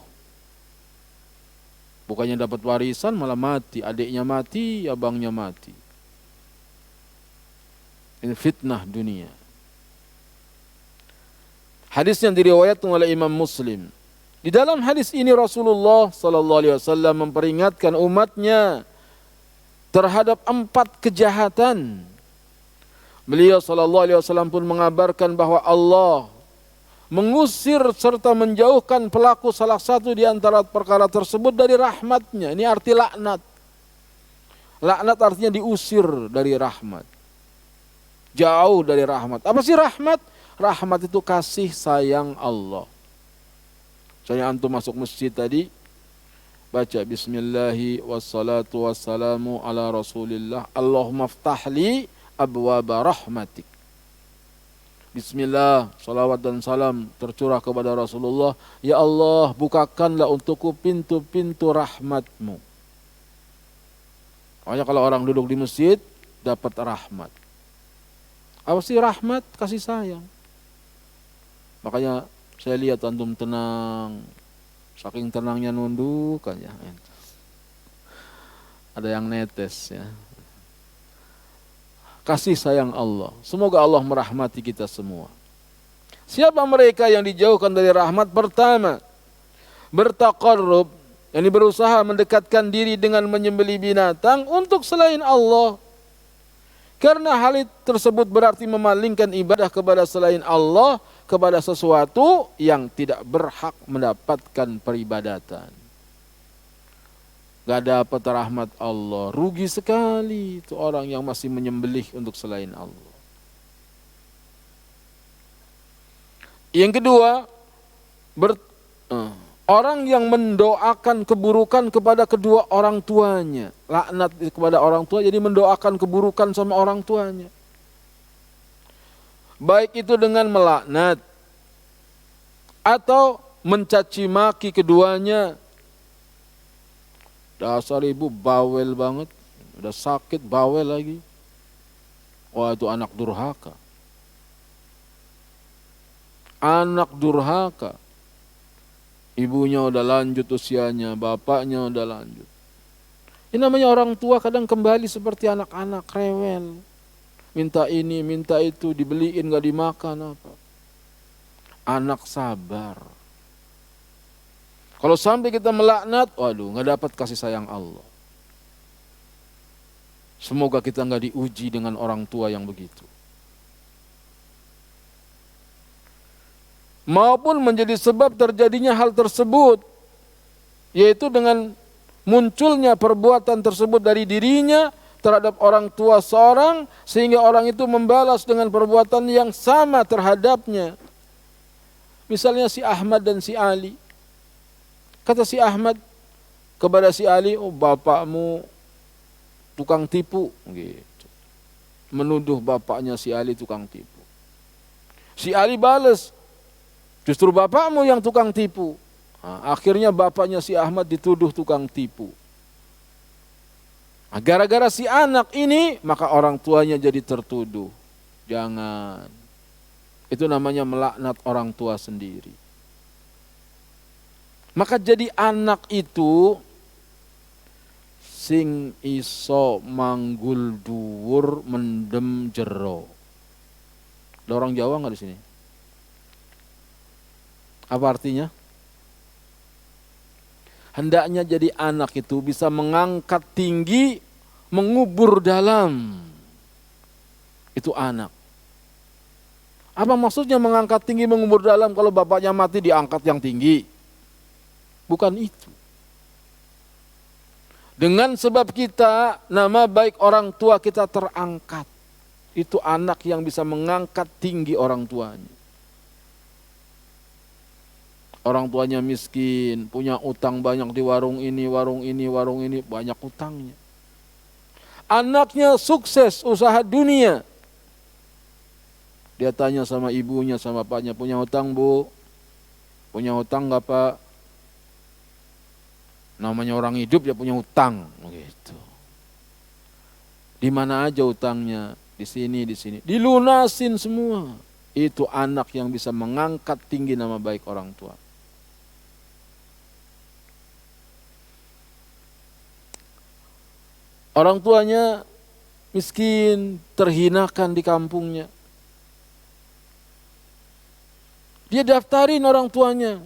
Bukannya dapat warisan malah mati. Adiknya mati, abangnya mati. Ini fitnah dunia. Hadis yang diriwayatkan oleh Imam Muslim. Di dalam hadis ini Rasulullah SAW memperingatkan umatnya terhadap 4 kejahatan. Beliau SAW pun mengabarkan bahwa Allah mengusir serta menjauhkan pelaku salah satu di antara perkara tersebut dari rahmatnya. Ini arti laknat. Laknat artinya diusir dari rahmat. Jauh dari rahmat. Apa sih rahmat? Rahmat itu kasih sayang Allah. Saya antum masuk masjid tadi, baca bismillahi wassalatu wassalamu ala rasulillah. Allahumma ftahli abwaba rahmatik. Bismillah, salawat dan salam tercurah kepada Rasulullah. Ya Allah, bukakanlah untukku pintu-pintu rahmatmu. Makanya kalau orang duduk di masjid, dapat rahmat. Apa sih rahmat? Kasih sayang. Makanya saya lihat antum tenang. Saking tenangnya nunduk aja. Ada yang netes ya. Kasih sayang Allah. Semoga Allah merahmati kita semua. Siapa mereka yang dijauhkan dari rahmat? Pertama, bertaqarrub, yang berusaha mendekatkan diri dengan menyembelih binatang untuk selain Allah. Karena hal tersebut berarti memalingkan ibadah kepada selain Allah, kepada sesuatu yang tidak berhak mendapatkan peribadatan. Gak dapat rahmat Allah. Rugi sekali itu orang yang masih menyembelih untuk selain Allah. Yang kedua, Orang yang mendoakan keburukan kepada kedua orang tuanya, laknat kepada orang tua, jadi mendoakan keburukan sama orang tuanya. Baik itu dengan melaknat atau mencaci maki keduanya. Dasar ibu bawel banget, udah sakit bawel lagi. Wah, itu anak durhaka. Anak durhaka. Ibunya udah lanjut usianya, bapaknya udah lanjut. Ini namanya orang tua kadang kembali seperti anak-anak rewel. Minta ini, minta itu, dibeliin gak dimakan apa. Anak sabar. Kalau sampai kita melaknat, waduh gak dapat kasih sayang Allah. Semoga kita gak diuji dengan orang tua yang begitu. Maupun menjadi sebab terjadinya hal tersebut, yaitu dengan munculnya perbuatan tersebut dari dirinya terhadap orang tua seorang, sehingga orang itu membalas dengan perbuatan yang sama terhadapnya. Misalnya si Ahmad dan si Ali. Kata si Ahmad kepada si Ali, oh bapakmu tukang tipu, gitu. Menuduh bapaknya si Ali tukang tipu. Si Ali balas, justru bapakmu yang tukang tipu. Nah, akhirnya bapaknya si Ahmad dituduh tukang tipu. Nah, gara-gara si anak ini, maka orang tuanya jadi tertuduh. Jangan. Itu namanya melaknat orang tua sendiri. Maka jadi anak itu sing iso manggul dhuwur mendem jero. Ada orang Jawa nggak di sini? Apa artinya? Hendaknya jadi anak itu bisa mengangkat tinggi, mengubur dalam. Itu anak. Apa maksudnya mengangkat tinggi, mengubur dalam? Kalau bapaknya mati diangkat yang tinggi. Bukan itu. Dengan sebab kita, nama baik orang tua kita terangkat. Itu anak yang bisa mengangkat tinggi orang tuanya. Orang tuanya miskin, punya utang banyak di warung ini, banyak utangnya. Anaknya sukses, usaha dunia. Dia tanya sama ibunya, sama bapaknya, punya utang bu? Punya utang gak pak? Namanya orang hidup dia punya utang. Gitu. Di mana aja utangnya? Di sini, di sini. Dilunasin semua. Itu anak yang bisa mengangkat tinggi nama baik orang tua. Orang tuanya miskin, terhinakan di kampungnya. Dia daftarin orang tuanya.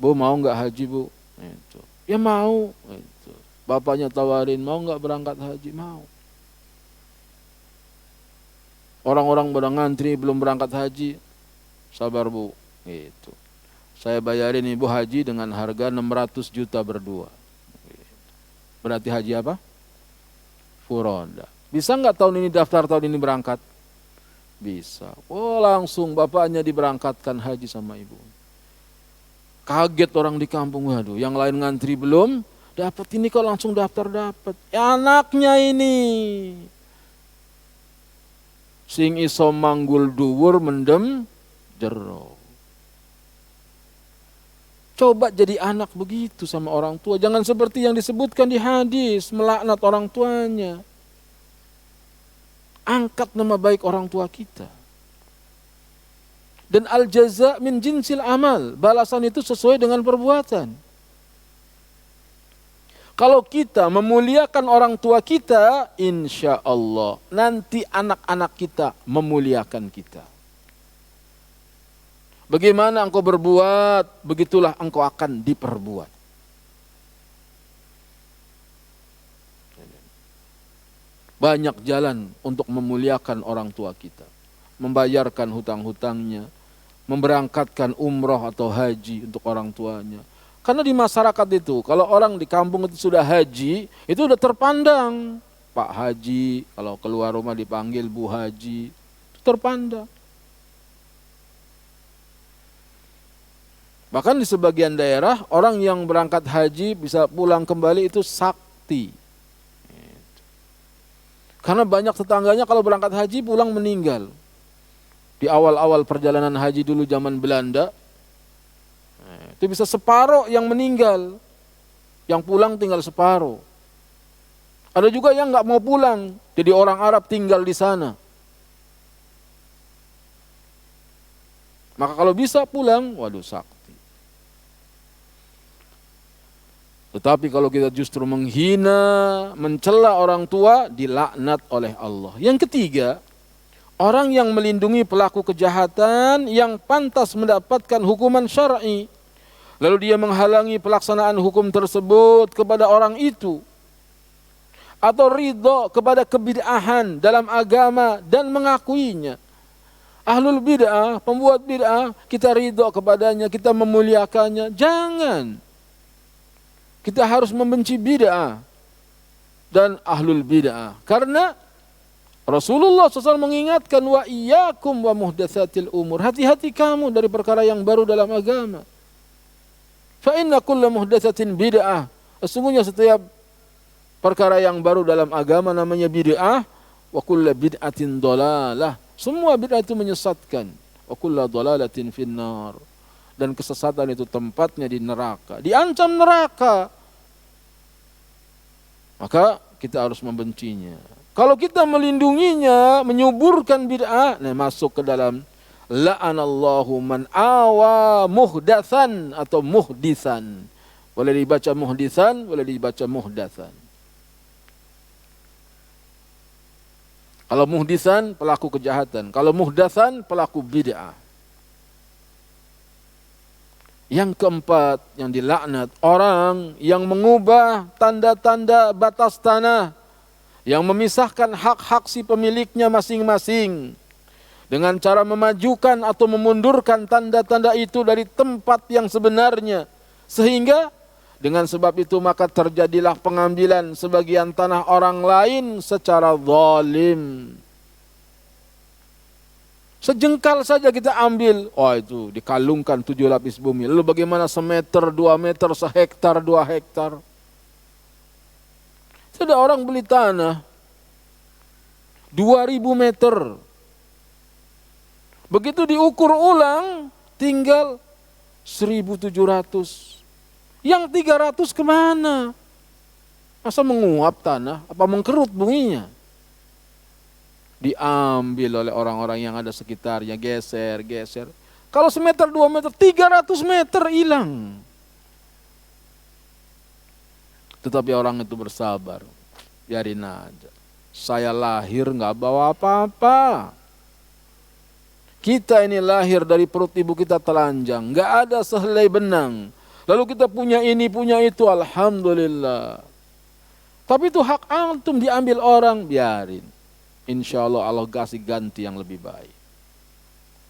Bu mau nggak haji bu? Itu. Ya mau. Itu. Bapaknya tawarin, mau nggak berangkat haji? Mau. Orang-orang pada ngantri belum berangkat haji. Sabar bu. Gitu. Saya bayarin ibu haji dengan harga 600 juta berdua. Berarti haji apa? Furoda. Bisa nggak tahun ini daftar, tahun ini berangkat? Bisa. Oh langsung bapaknya diberangkatkan haji sama ibu. Kaget orang di kampung, waduh yang lain ngantri belum, dapat ini kok langsung daftar dapat. Ya, anaknya ini. Sing iso manggul dhuwur mendem jero. Coba jadi anak begitu sama orang tua. Jangan seperti yang disebutkan di hadis, melaknat orang tuanya. Angkat nama baik orang tua kita. Dan al-jaza min jinsil amal. Balasan itu sesuai dengan perbuatan. Kalau kita memuliakan orang tua kita, insya Allah nanti anak-anak kita memuliakan kita. Bagaimana engkau berbuat, begitulah engkau akan diperbuat. Banyak jalan untuk memuliakan orang tua kita. Membayarkan hutang-hutangnya, memberangkatkan umroh atau haji untuk orang tuanya. Karena di masyarakat itu, kalau orang di kampung itu sudah haji, itu udah terpandang. Pak Haji, kalau keluar rumah dipanggil Bu Haji, itu terpandang. Bahkan di sebagian daerah orang yang berangkat haji bisa pulang kembali itu sakti. Karena banyak tetangganya kalau berangkat haji pulang meninggal. Di awal-awal perjalanan haji dulu zaman Belanda, itu bisa separuh yang meninggal, yang pulang tinggal separuh. Ada juga yang nggak mau pulang, jadi orang Arab tinggal di sana. Maka kalau bisa pulang, waduh sakti. Tetapi kalau kita justru menghina, mencela orang tua, dilaknat oleh Allah. Yang ketiga, orang yang melindungi pelaku kejahatan yang pantas mendapatkan hukuman syar'i, lalu dia menghalangi pelaksanaan hukum tersebut kepada orang itu, atau ridho kepada kebid'ahan dalam agama dan mengakuinya. Ahlul bid'ah, pembuat bid'ah, kita ridho kepadanya, kita memuliakannya. Jangan. Kita harus membenci bid'ah dan ahlul bid'ah. Karena Rasulullah SAW mengingatkan, wa iyyakum wa muhdatsatil umur. Hati-hati kamu dari perkara yang baru dalam agama. Fa inna kulla muhdatsatin bid'ah. Sesungguhnya setiap perkara yang baru dalam agama namanya bid'ah. Wa kulla bid'atin dhalalah. Semua bid'ah itu menyesatkan. Wa kulla dhalalatin finnar. Dan kesesatan itu tempatnya di neraka. Diancam neraka. Maka kita harus membencinya. Kalau kita melindunginya, menyuburkan bid'ah, nah masuk ke dalam la'anallahu man awa muhdatsan atau muhdisan. Boleh dibaca muhdisan, boleh dibaca muhdatsan. Kalau muhdisan pelaku kejahatan, kalau muhdatsan pelaku bid'ah. Yang keempat yang dilaknat, orang yang mengubah tanda-tanda batas tanah, yang memisahkan hak-hak si pemiliknya masing-masing dengan cara memajukan atau memundurkan tanda-tanda itu dari tempat yang sebenarnya, sehingga dengan sebab itu maka terjadilah pengambilan sebagian tanah orang lain secara zalim. Sejengkal saja kita ambil, oh itu dikalungkan 7 lapis bumi. Lalu bagaimana semeter, 2 meter, sehektar, 2 hektar. Ada orang beli tanah 2000 meter. Begitu diukur ulang tinggal 1700. Yang 300 kemana? Masa menguap tanah? Apa mengkerut buminya? Diambil oleh orang-orang yang ada sekitarnya, geser. Kalau semeter, 2 meter, 300 meter hilang. Tetapi orang itu bersabar, biarin aja. Saya lahir gak bawa apa-apa. Kita ini lahir dari perut ibu kita telanjang, gak ada sehelai benang. Lalu kita punya ini, punya itu, alhamdulillah. Tapi itu hak antum diambil orang, biarin. Insya Allah Allah kasih ganti yang lebih baik.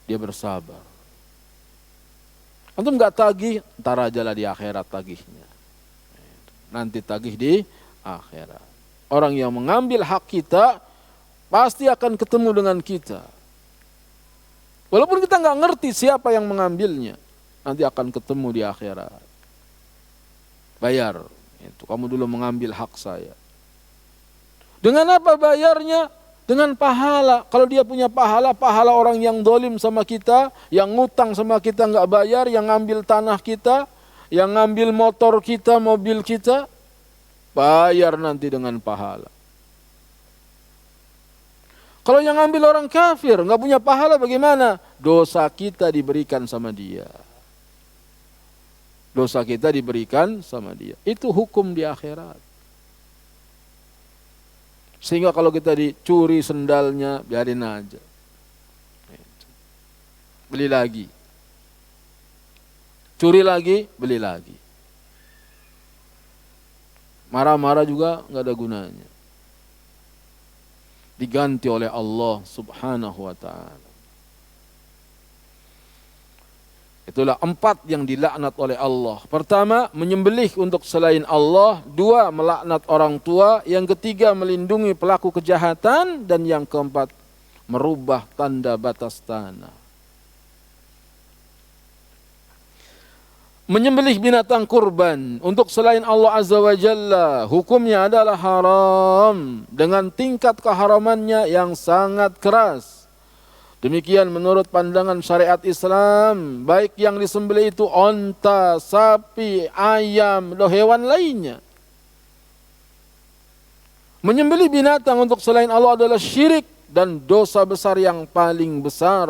Dia bersabar. Antum gak tagih, ntar aja lah di akhirat tagihnya. Nanti tagih di akhirat. Orang yang mengambil hak kita pasti akan ketemu dengan kita. Walaupun kita gak ngerti siapa yang mengambilnya, nanti akan ketemu di akhirat. Bayar. Itu kamu dulu mengambil hak saya. Dengan apa bayarnya? Dengan pahala. Kalau dia punya pahala, pahala orang yang dolim sama kita, yang ngutang sama kita nggak bayar, yang ngambil tanah kita, yang ngambil motor kita, mobil kita, bayar nanti dengan pahala. Kalau yang ngambil orang kafir, nggak punya pahala bagaimana? Dosa kita diberikan sama dia. Dosa kita diberikan sama dia. Itu hukum di akhirat. Sehingga kalau kita dicuri sendalnya, biarin aja. Beli lagi. Curi lagi, beli lagi. Marah-marah juga nggak ada gunanya. Diganti oleh Allah Subhanahu wa ta'ala. Itulah 4 yang dilaknat oleh Allah. Pertama, menyembelih untuk selain Allah. 2, melaknat orang tua. Yang ketiga, melindungi pelaku kejahatan. Dan yang keempat, merubah tanda batas tanah. Menyembelih binatang kurban untuk selain Allah Azza wa Jalla hukumnya adalah haram dengan tingkat keharamannya yang sangat keras. Demikian menurut pandangan syariat Islam, baik yang disembelih itu onta, sapi, ayam, atau hewan lainnya. Menyembelih binatang untuk selain Allah adalah syirik dan dosa besar yang paling besar.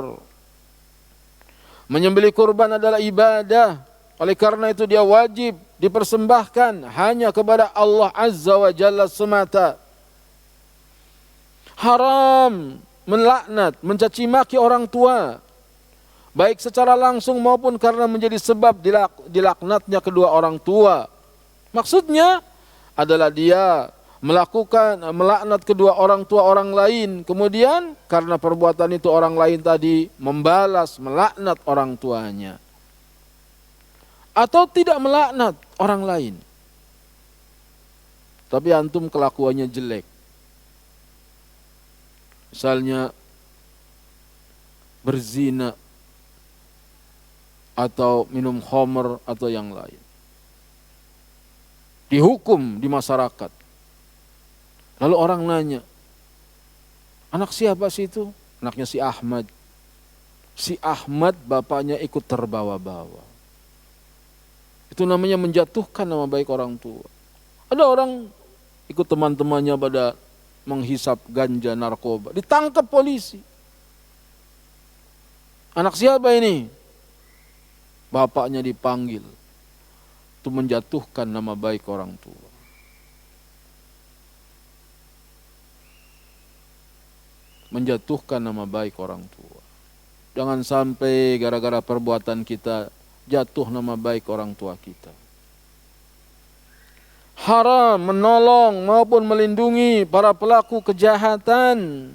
Menyembelih kurban adalah ibadah. Oleh karena itu dia wajib dipersembahkan hanya kepada Allah Azza wa Jalla semata. Haram melaknat, mencaci maki orang tua, baik secara langsung maupun karena menjadi sebab dilaknatnya kedua orang tua. Maksudnya adalah dia melaknat kedua orang tua orang lain, kemudian karena perbuatan itu orang lain tadi membalas melaknat orang tuanya. Atau tidak melaknat orang lain, tapi antum kelakuannya jelek. Misalnya berzina atau minum khamr atau yang lain. Dihukum di masyarakat. Lalu orang nanya, anak siapa sih itu? Anaknya si Ahmad. Si Ahmad bapaknya ikut terbawa-bawa. Itu namanya menjatuhkan nama baik orang tua. Ada orang ikut teman-temannya pada menghisap ganja narkoba, ditangkap polisi. Anak siapa ini? Bapaknya dipanggil. Itu menjatuhkan nama baik orang tua. Menjatuhkan nama baik orang tua. Jangan sampai gara-gara perbuatan kita jatuh nama baik orang tua kita. Haram menolong maupun melindungi para pelaku kejahatan.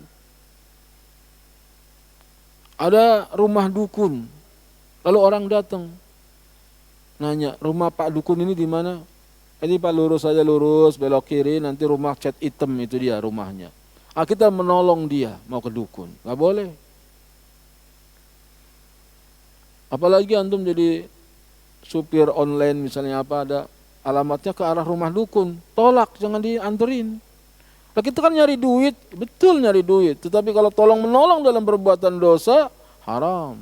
Ada rumah dukun, lalu orang datang nanya, rumah Pak Dukun ini di mana? Ini Pak lurus saja, lurus belok kiri, nanti rumah cat hitam itu dia rumahnya. Kita menolong dia mau ke dukun, nggak boleh. Apalagi antum jadi supir online misalnya apa, ada alamatnya ke arah rumah dukun, tolak, jangan dianterin. Nah, kita kan nyari duit, betul nyari duit, tetapi kalau tolong menolong dalam perbuatan dosa, haram.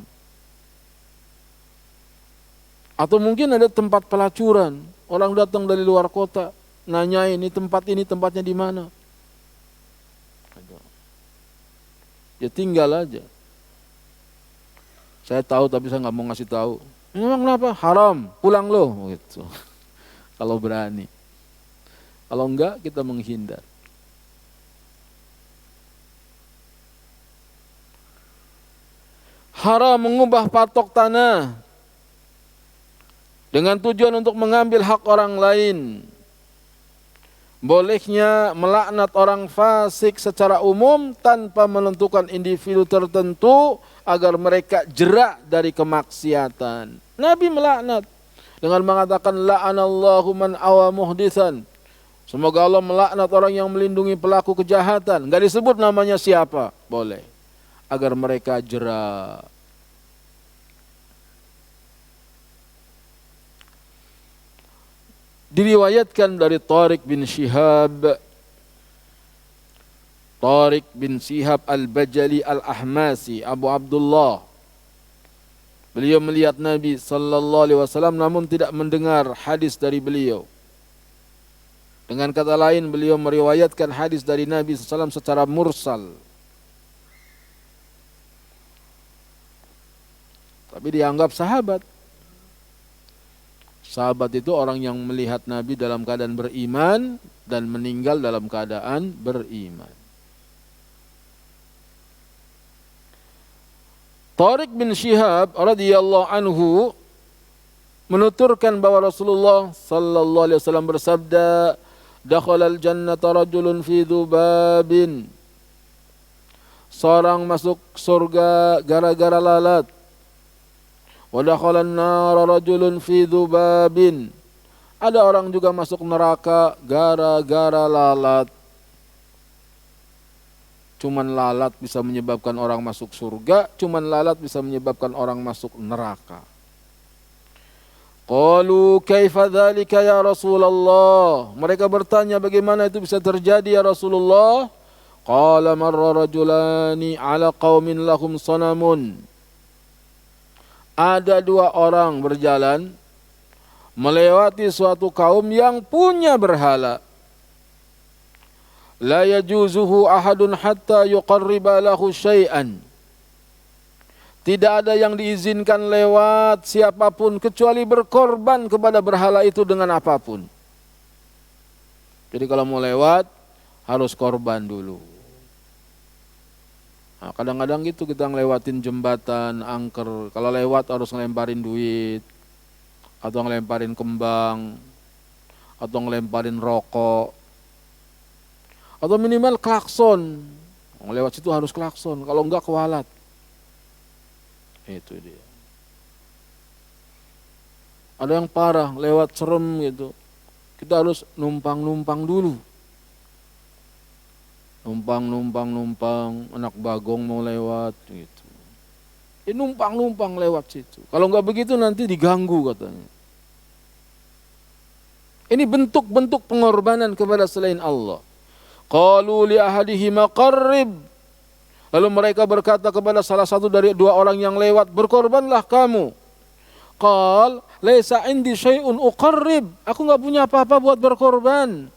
Atau mungkin ada tempat pelacuran, orang datang dari luar kota, nanyain ini tempatnya di mana? Ya tinggal aja. Saya tahu tapi saya nggak mau ngasih tahu. Memang kenapa? Haram, pulang loh gitu. Kalau berani. Kalau enggak kita menghindar. Haram mengubah patok tanah dengan tujuan untuk mengambil hak orang lain. Bolehnya melaknat orang fasik secara umum tanpa menentukan individu tertentu agar mereka jerak dari kemaksiatan. Nabi melaknat dengan mengatakan la'anallahu man awa muhditsan. Semoga Allah melaknat orang yang melindungi pelaku kejahatan. Enggak disebut namanya siapa, boleh. Agar mereka jerak. Diriwayatkan dari Tariq bin Shihab Al-Bajali Al-Ahmasi, Abu Abdullah. Beliau melihat Nabi sallallahu alaihi wasallam namun tidak mendengar hadis dari beliau. Dengan kata lain, beliau meriwayatkan hadis dari Nabi sallallahu alaihi wasallam secara mursal. Tapi dianggap sahabat. Sahabat itu orang yang melihat Nabi dalam keadaan beriman dan meninggal dalam keadaan beriman. Tariq bin Shihab radhiyallahu anhu menuturkan bahwa Rasulullah sallallahu alaihi wasallam bersabda, "Dakhalal jannata rajulun fi dzubabin." Seorang masuk surga gara-gara lalat. Wa dakhalan nar rajulun fi dzubabin. Ada orang juga masuk neraka gara-gara lalat. Cuman lalat bisa menyebabkan orang masuk surga, cuman lalat bisa menyebabkan orang masuk neraka. Qalu kaifa dzalika ya Rasulullah? Mereka bertanya bagaimana itu bisa terjadi ya Rasulullah? Qala marra rajulani ala qaumin lahum sanamun. Ada dua orang berjalan melewati suatu kaum yang punya berhala. La yajuzuhu ahadun hatta yuqarriba lahu syai'an. Tidak ada yang diizinkan lewat siapapun kecuali berkorban kepada berhala itu dengan apapun. Jadi kalau mau lewat harus korban dulu. Nah, kadang-kadang gitu kita ngelewatin jembatan, angker. Kalau lewat harus ngelemparin duit, atau ngelemparin kembang, atau ngelemparin rokok, atau minimal klakson. Lewat situ harus klakson, kalau enggak kewalat. Itu dia. Ada yang parah, lewat serem gitu. Kita harus numpang-numpang dulu. Numpang, anak bagong mau lewat gitu. Numpang-numpang lewat situ. Kalau enggak begitu nanti diganggu katanya. Ini bentuk-bentuk pengorbanan kepada selain Allah. Qalu li ahadihima qarrib. Lalu mereka berkata kepada salah satu dari dua orang yang lewat, berkorbanlah kamu. Qal, laisa indi syai'un uqarrib. Aku enggak punya apa-apa buat berkorban.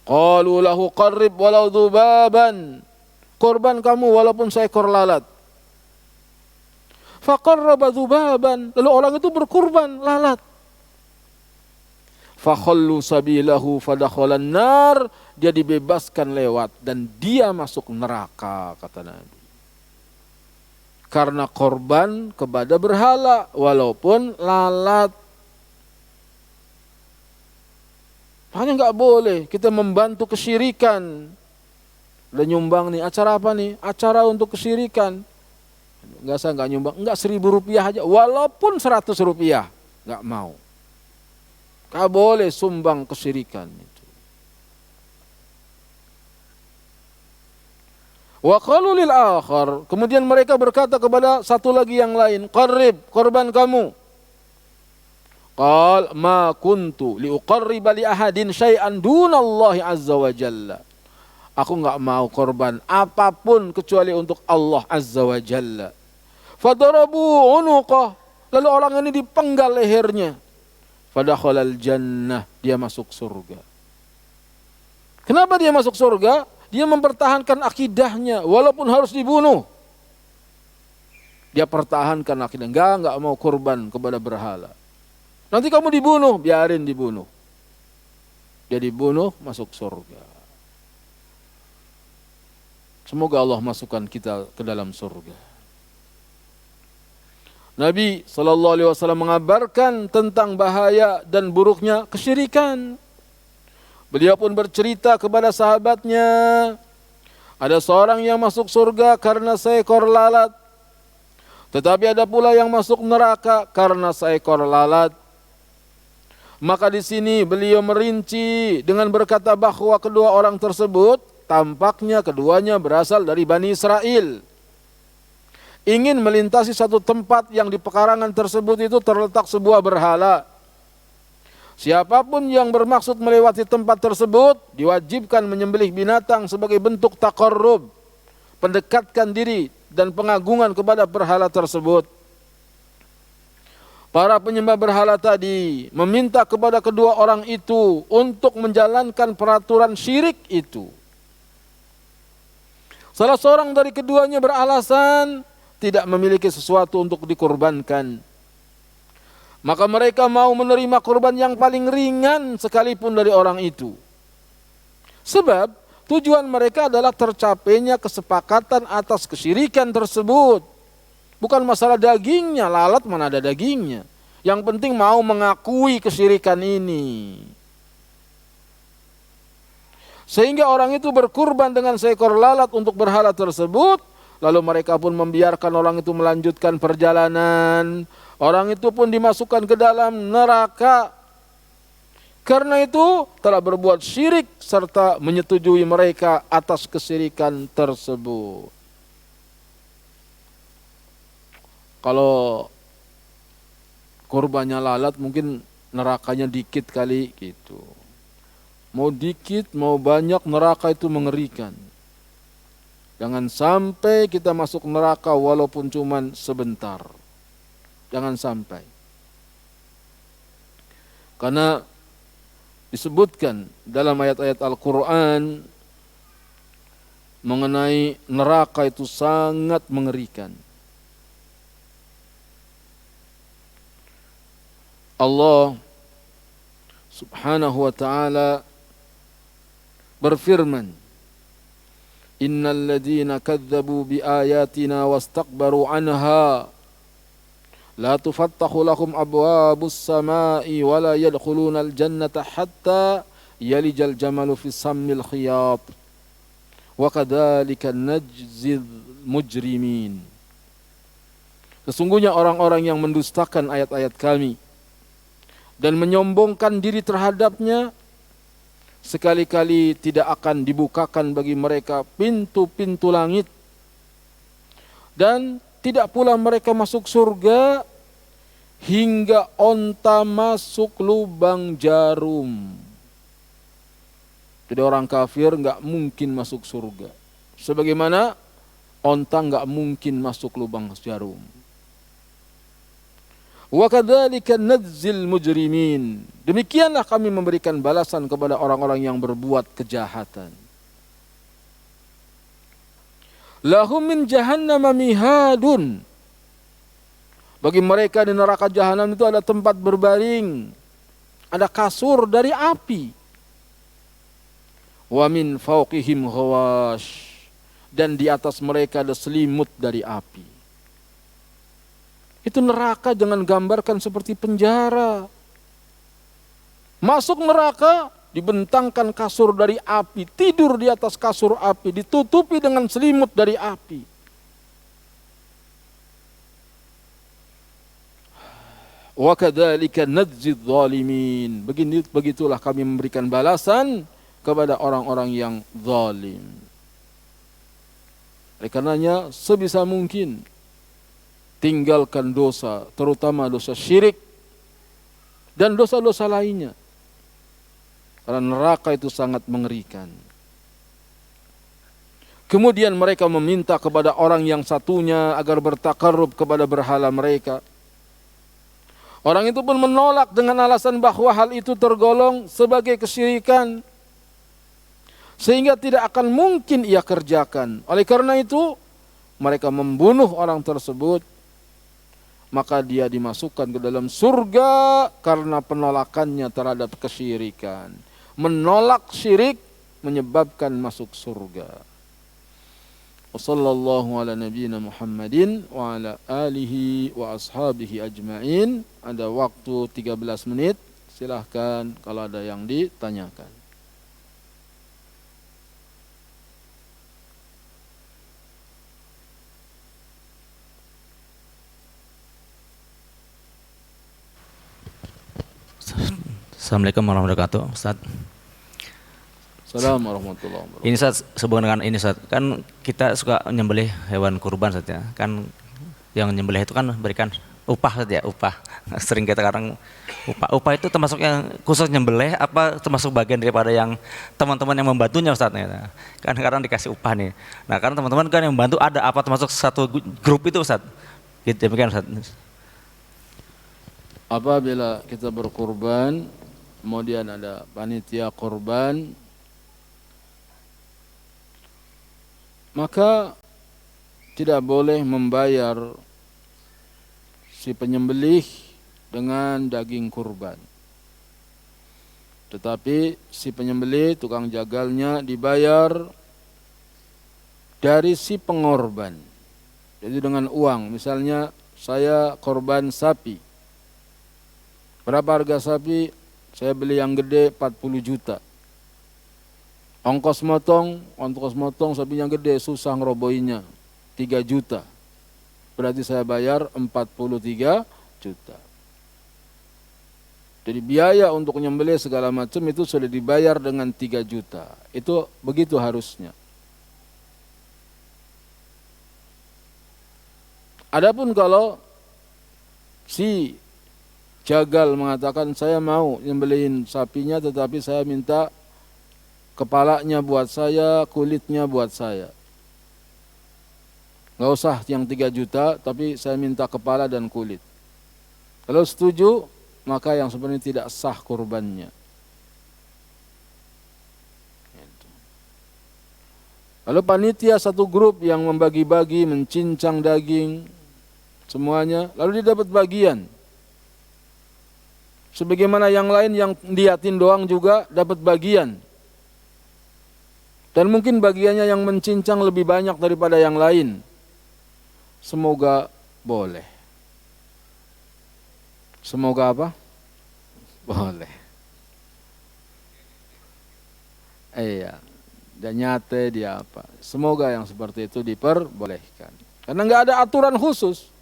Qalu lahu qarrib walau dhubaban. Korban kamu walaupun seekor lalat. Faqarraba dhubaban. Lalu orang itu berkorban lalat. Fakhallu sabilahu fadakhalan nar. Dia dibebaskan lewat dan dia masuk neraka, kata Nabi. Karena korban kepada berhala walaupun lalat. Makanya enggak boleh kita membantu kesyirikan. Udah nyumbang nih, acara apa nih? Acara untuk kesyirikan. Enggak, saya enggak nyumbang, enggak 1.000 rupiah aja, walaupun 100 rupiah. Enggak mau. Enggak boleh sumbang kesyirikan itu. Wa qalu lil akhar, kemudian mereka berkata kepada satu lagi yang lain, qarrib, korban kamu. Qal ma kuntu liuqarriba li ahadin syai'an dunallahi azza wa jalla. Aku enggak mau korban apapun kecuali untuk Allah azza wa jalla. Fadarabu unuqah, lalu orang ini dipenggal lehernya. Fadakhalal jannah, dia masuk surga. Kenapa dia masuk surga? Dia mempertahankan akidahnya walaupun harus dibunuh. Dia pertahankan akidah, enggak mau korban kepada berhala. Nanti kamu dibunuh, biarin dibunuh. Dia dibunuh, masuk surga. Semoga Allah masukkan kita ke dalam surga. Nabi SAW mengabarkan tentang bahaya dan buruknya kesyirikan. Beliau pun bercerita kepada sahabatnya, ada seorang yang masuk surga karena seekor lalat. Tetapi ada pula yang masuk neraka karena seekor lalat. Maka di sini beliau merinci dengan berkata bahwa kedua orang tersebut tampaknya keduanya berasal dari Bani Israel. Ingin melintasi satu tempat yang di pekarangan tersebut itu terletak sebuah berhala. Siapapun yang bermaksud melewati tempat tersebut diwajibkan menyembelih binatang sebagai bentuk taqarrub, mendekatkan diri dan pengagungan kepada berhala tersebut. Para penyembah berhala tadi meminta kepada kedua orang itu untuk menjalankan peraturan syirik itu. Salah seorang dari keduanya beralasan tidak memiliki sesuatu untuk dikorbankan. Maka mereka mau menerima korban yang paling ringan sekalipun dari orang itu. Sebab tujuan mereka adalah tercapainya kesepakatan atas kesyirikan tersebut. Bukan masalah dagingnya, lalat mana ada dagingnya. Yang penting mau mengakui kesyirikan ini. Sehingga orang itu berkurban dengan seekor lalat untuk berhala tersebut. Lalu mereka pun membiarkan orang itu melanjutkan perjalanan. Orang itu pun dimasukkan ke dalam neraka. Karena itu telah berbuat syirik serta menyetujui mereka atas kesyirikan tersebut. Kalau Kurbannya lalat mungkin nerakanya dikit kali gitu. Mau dikit, mau banyak, neraka itu mengerikan. Jangan sampai kita masuk neraka walaupun cuman sebentar. Jangan sampai. Karena disebutkan dalam ayat-ayat Al-Quran mengenai neraka itu sangat mengerikan. Allah subhanahu wa ta'ala berfirman, innal ladzina kadzdzabu biayatina wastakbaru anha la tufattahu lahum abwabus samai wa la yadkhulunal jannata hatta yalijal jamalu fis sammil khiyat wa kadzalika najzil mujrimin. Sesungguhnya orang-orang yang mendustakan ayat-ayat kami dan menyombongkan diri terhadapnya, sekali-kali tidak akan dibukakan bagi mereka pintu-pintu langit, dan tidak pula mereka masuk surga hingga onta masuk lubang jarum. Jadi orang kafir nggak mungkin masuk surga, sebagaimana onta nggak mungkin masuk lubang jarum. Wa kadzalika nadzil mujrimin. Demikianlah kami memberikan balasan kepada orang-orang yang berbuat kejahatan. Lahum min jahannam mihadun. Bagi mereka di neraka jahanam itu ada tempat berbaring, ada kasur dari api. Wa min fawqihim ghawash. Dan di atas mereka ada selimut dari api. Itu neraka jangan gambarkan seperti penjara. Masuk neraka, dibentangkan kasur dari api, tidur di atas kasur api, ditutupi dengan selimut dari api. Wa kadzalika najzi dzalimin. Begitulah kami memberikan balasan kepada orang-orang yang zalim. Oleh karenanya sebisa mungkin tinggalkan dosa, terutama dosa syirik dan dosa-dosa lainnya. Karena neraka itu sangat mengerikan. Kemudian mereka meminta kepada orang yang satunya agar bertakarrub kepada berhala mereka. Orang itu pun menolak dengan alasan bahwa hal itu tergolong sebagai kesyirikan, sehingga tidak akan mungkin ia kerjakan. Oleh karena itu mereka membunuh orang tersebut, maka dia dimasukkan ke dalam surga karena penolakannya terhadap kesyirikan. Menolak syirik menyebabkan masuk surga. Wassallallahu ala nabiyyina Muhammadin wa ala alihi wa ashabihi ajma'in. Ada waktu 13 menit. Silahkan kalau ada yang ditanyakan. Assalamualaikum warahmatullahi wabarakatuh, Ustaz. Assalamualaikum warahmatullahi wabarakatuh. Ini Ustaz, sehubungan dengan ini Ustaz, kan kita suka menyembelih hewan kurban Ustaz ya. Kan yang menyembelih itu kan berikan upah Ustaz ya, upah. Sering kita kadang upah itu termasuk yang khusus nyembelih apa termasuk bagian daripada yang teman-teman yang membantunya Ustaz ya. Kan kadang dikasih upah nih. Nah, karena teman-teman kan yang membantu ada apa termasuk satu grup itu Ustaz. Gitu demikian Ustaz. Apabila kita berkurban, kemudian ada panitia kurban, maka tidak boleh membayar si penyembelih dengan daging kurban. Tetapi si penyembelih, tukang jagalnya dibayar dari si pengorban. Jadi dengan uang, misalnya saya korban sapi. Berapa harga sapi? Saya beli yang gede 40 juta. Ongkos motong sapinya gede, susah ngeroboinya 3 juta. Berarti saya bayar 43 juta. Jadi biaya untuk nyembelih segala macam itu sudah dibayar dengan 3 juta. Itu begitu harusnya. Adapun kalau si jagal mengatakan saya mau nyembelihin sapinya tetapi saya minta kepalanya buat saya, kulitnya buat saya. Nggak usah yang 3 juta, tapi saya minta kepala dan kulit. Kalau setuju, maka yang sebenarnya tidak sah kurbannya. Lalu panitia satu grup yang membagi-bagi, mencincang daging, semuanya, lalu dia dapat bagian. Sebagaimana yang lain yang liatin doang juga dapat bagian. Dan mungkin bagiannya yang mencincang lebih banyak daripada yang lain. Semoga boleh. Semoga apa? Boleh. Iya. Dan nyate dia apa. Semoga yang seperti itu diperbolehkan. Karena nggak ada aturan khusus.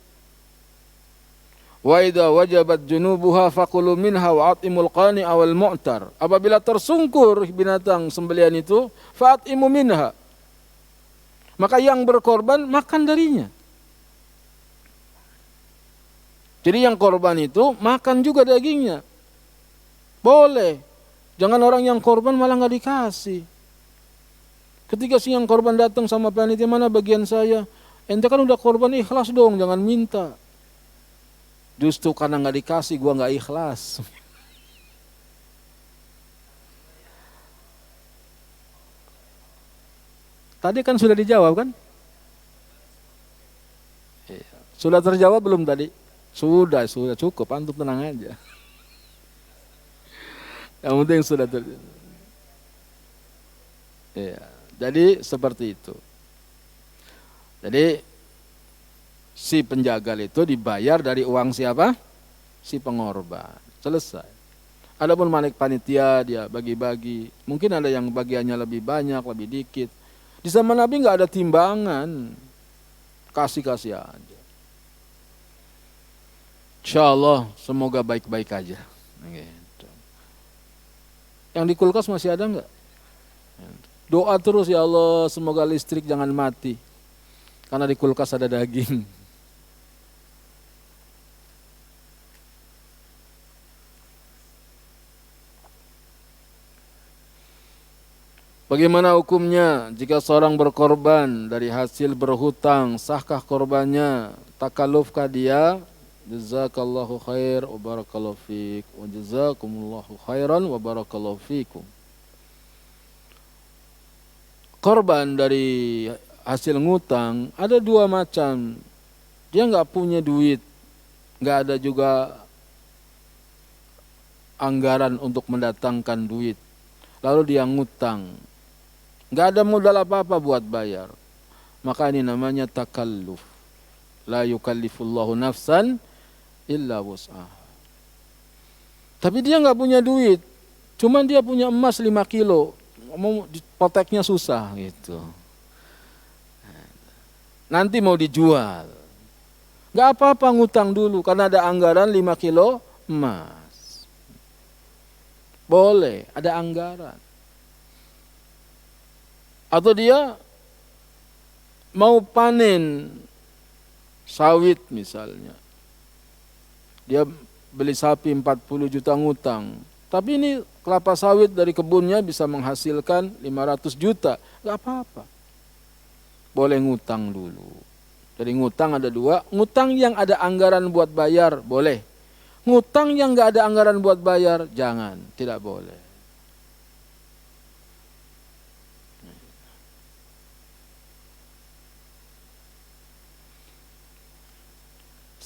Wa idza wajabat junubuha faqulu minha wa atimul qani awal mu'tar. Apabila tersungkur binatang sembelihan itu, fa'atimu minha. Maka yang berkorban makan darinya. Jadi yang korban itu makan juga dagingnya. Boleh. Jangan orang yang korban malah nggak dikasih. Ketika si yang korban datang sama panitia, mana bagian saya? Ente kan udah korban, ikhlas dong, jangan minta. Justru karena nggak dikasih, gua nggak ikhlas. Tadi kan sudah dijawab kan? Sudah terjawab belum tadi? Sudah cukup, antum tenang aja. Yang penting sudah terjawab. Iya. Jadi seperti itu. Jadi si penjagal itu dibayar dari uang siapa? Si pengorban. Selesai. Adapun malik panitia dia bagi-bagi. Mungkin ada yang bagiannya lebih banyak, lebih dikit. Di zaman Nabi nggak ada timbangan. Kasih-kasih aja. Insyaallah semoga baik-baik aja. Gitu. Yang di kulkas masih ada nggak? Doa terus ya Allah semoga listrik jangan mati. Karena di kulkas ada daging. Bagaimana hukumnya jika seorang berkorban dari hasil berhutang, sahkah korbannya? Takallufkah dia? Jazakallahu khair wa barakallahu fiik wa jazakumullahu khairan wa barakallahu fiikum. Korban dari hasil ngutang ada 2 macam. Dia nggak punya duit, nggak ada juga anggaran untuk mendatangkan duit. Lalu dia ngutang, nggak ada modal apa-apa buat bayar. Maka ini namanya takalluf. La yukallifullahu nafsan illa wus'aha. Tapi dia nggak punya duit, cuman dia punya emas 5 kilo. Mau poteknya susah gitu. Nanti mau dijual. Gak apa-apa ngutang dulu karena ada anggaran 5 kilo emas. Boleh, ada anggaran. Atau dia mau panen sawit misalnya. Dia beli sapi 40 juta ngutang. Tapi ini kelapa sawit dari kebunnya bisa menghasilkan 500 juta. Gak apa-apa. Boleh ngutang dulu. Jadi ngutang ada 2. Ngutang yang ada anggaran buat bayar, boleh. Ngutang yang gak ada anggaran buat bayar, jangan. Tidak boleh.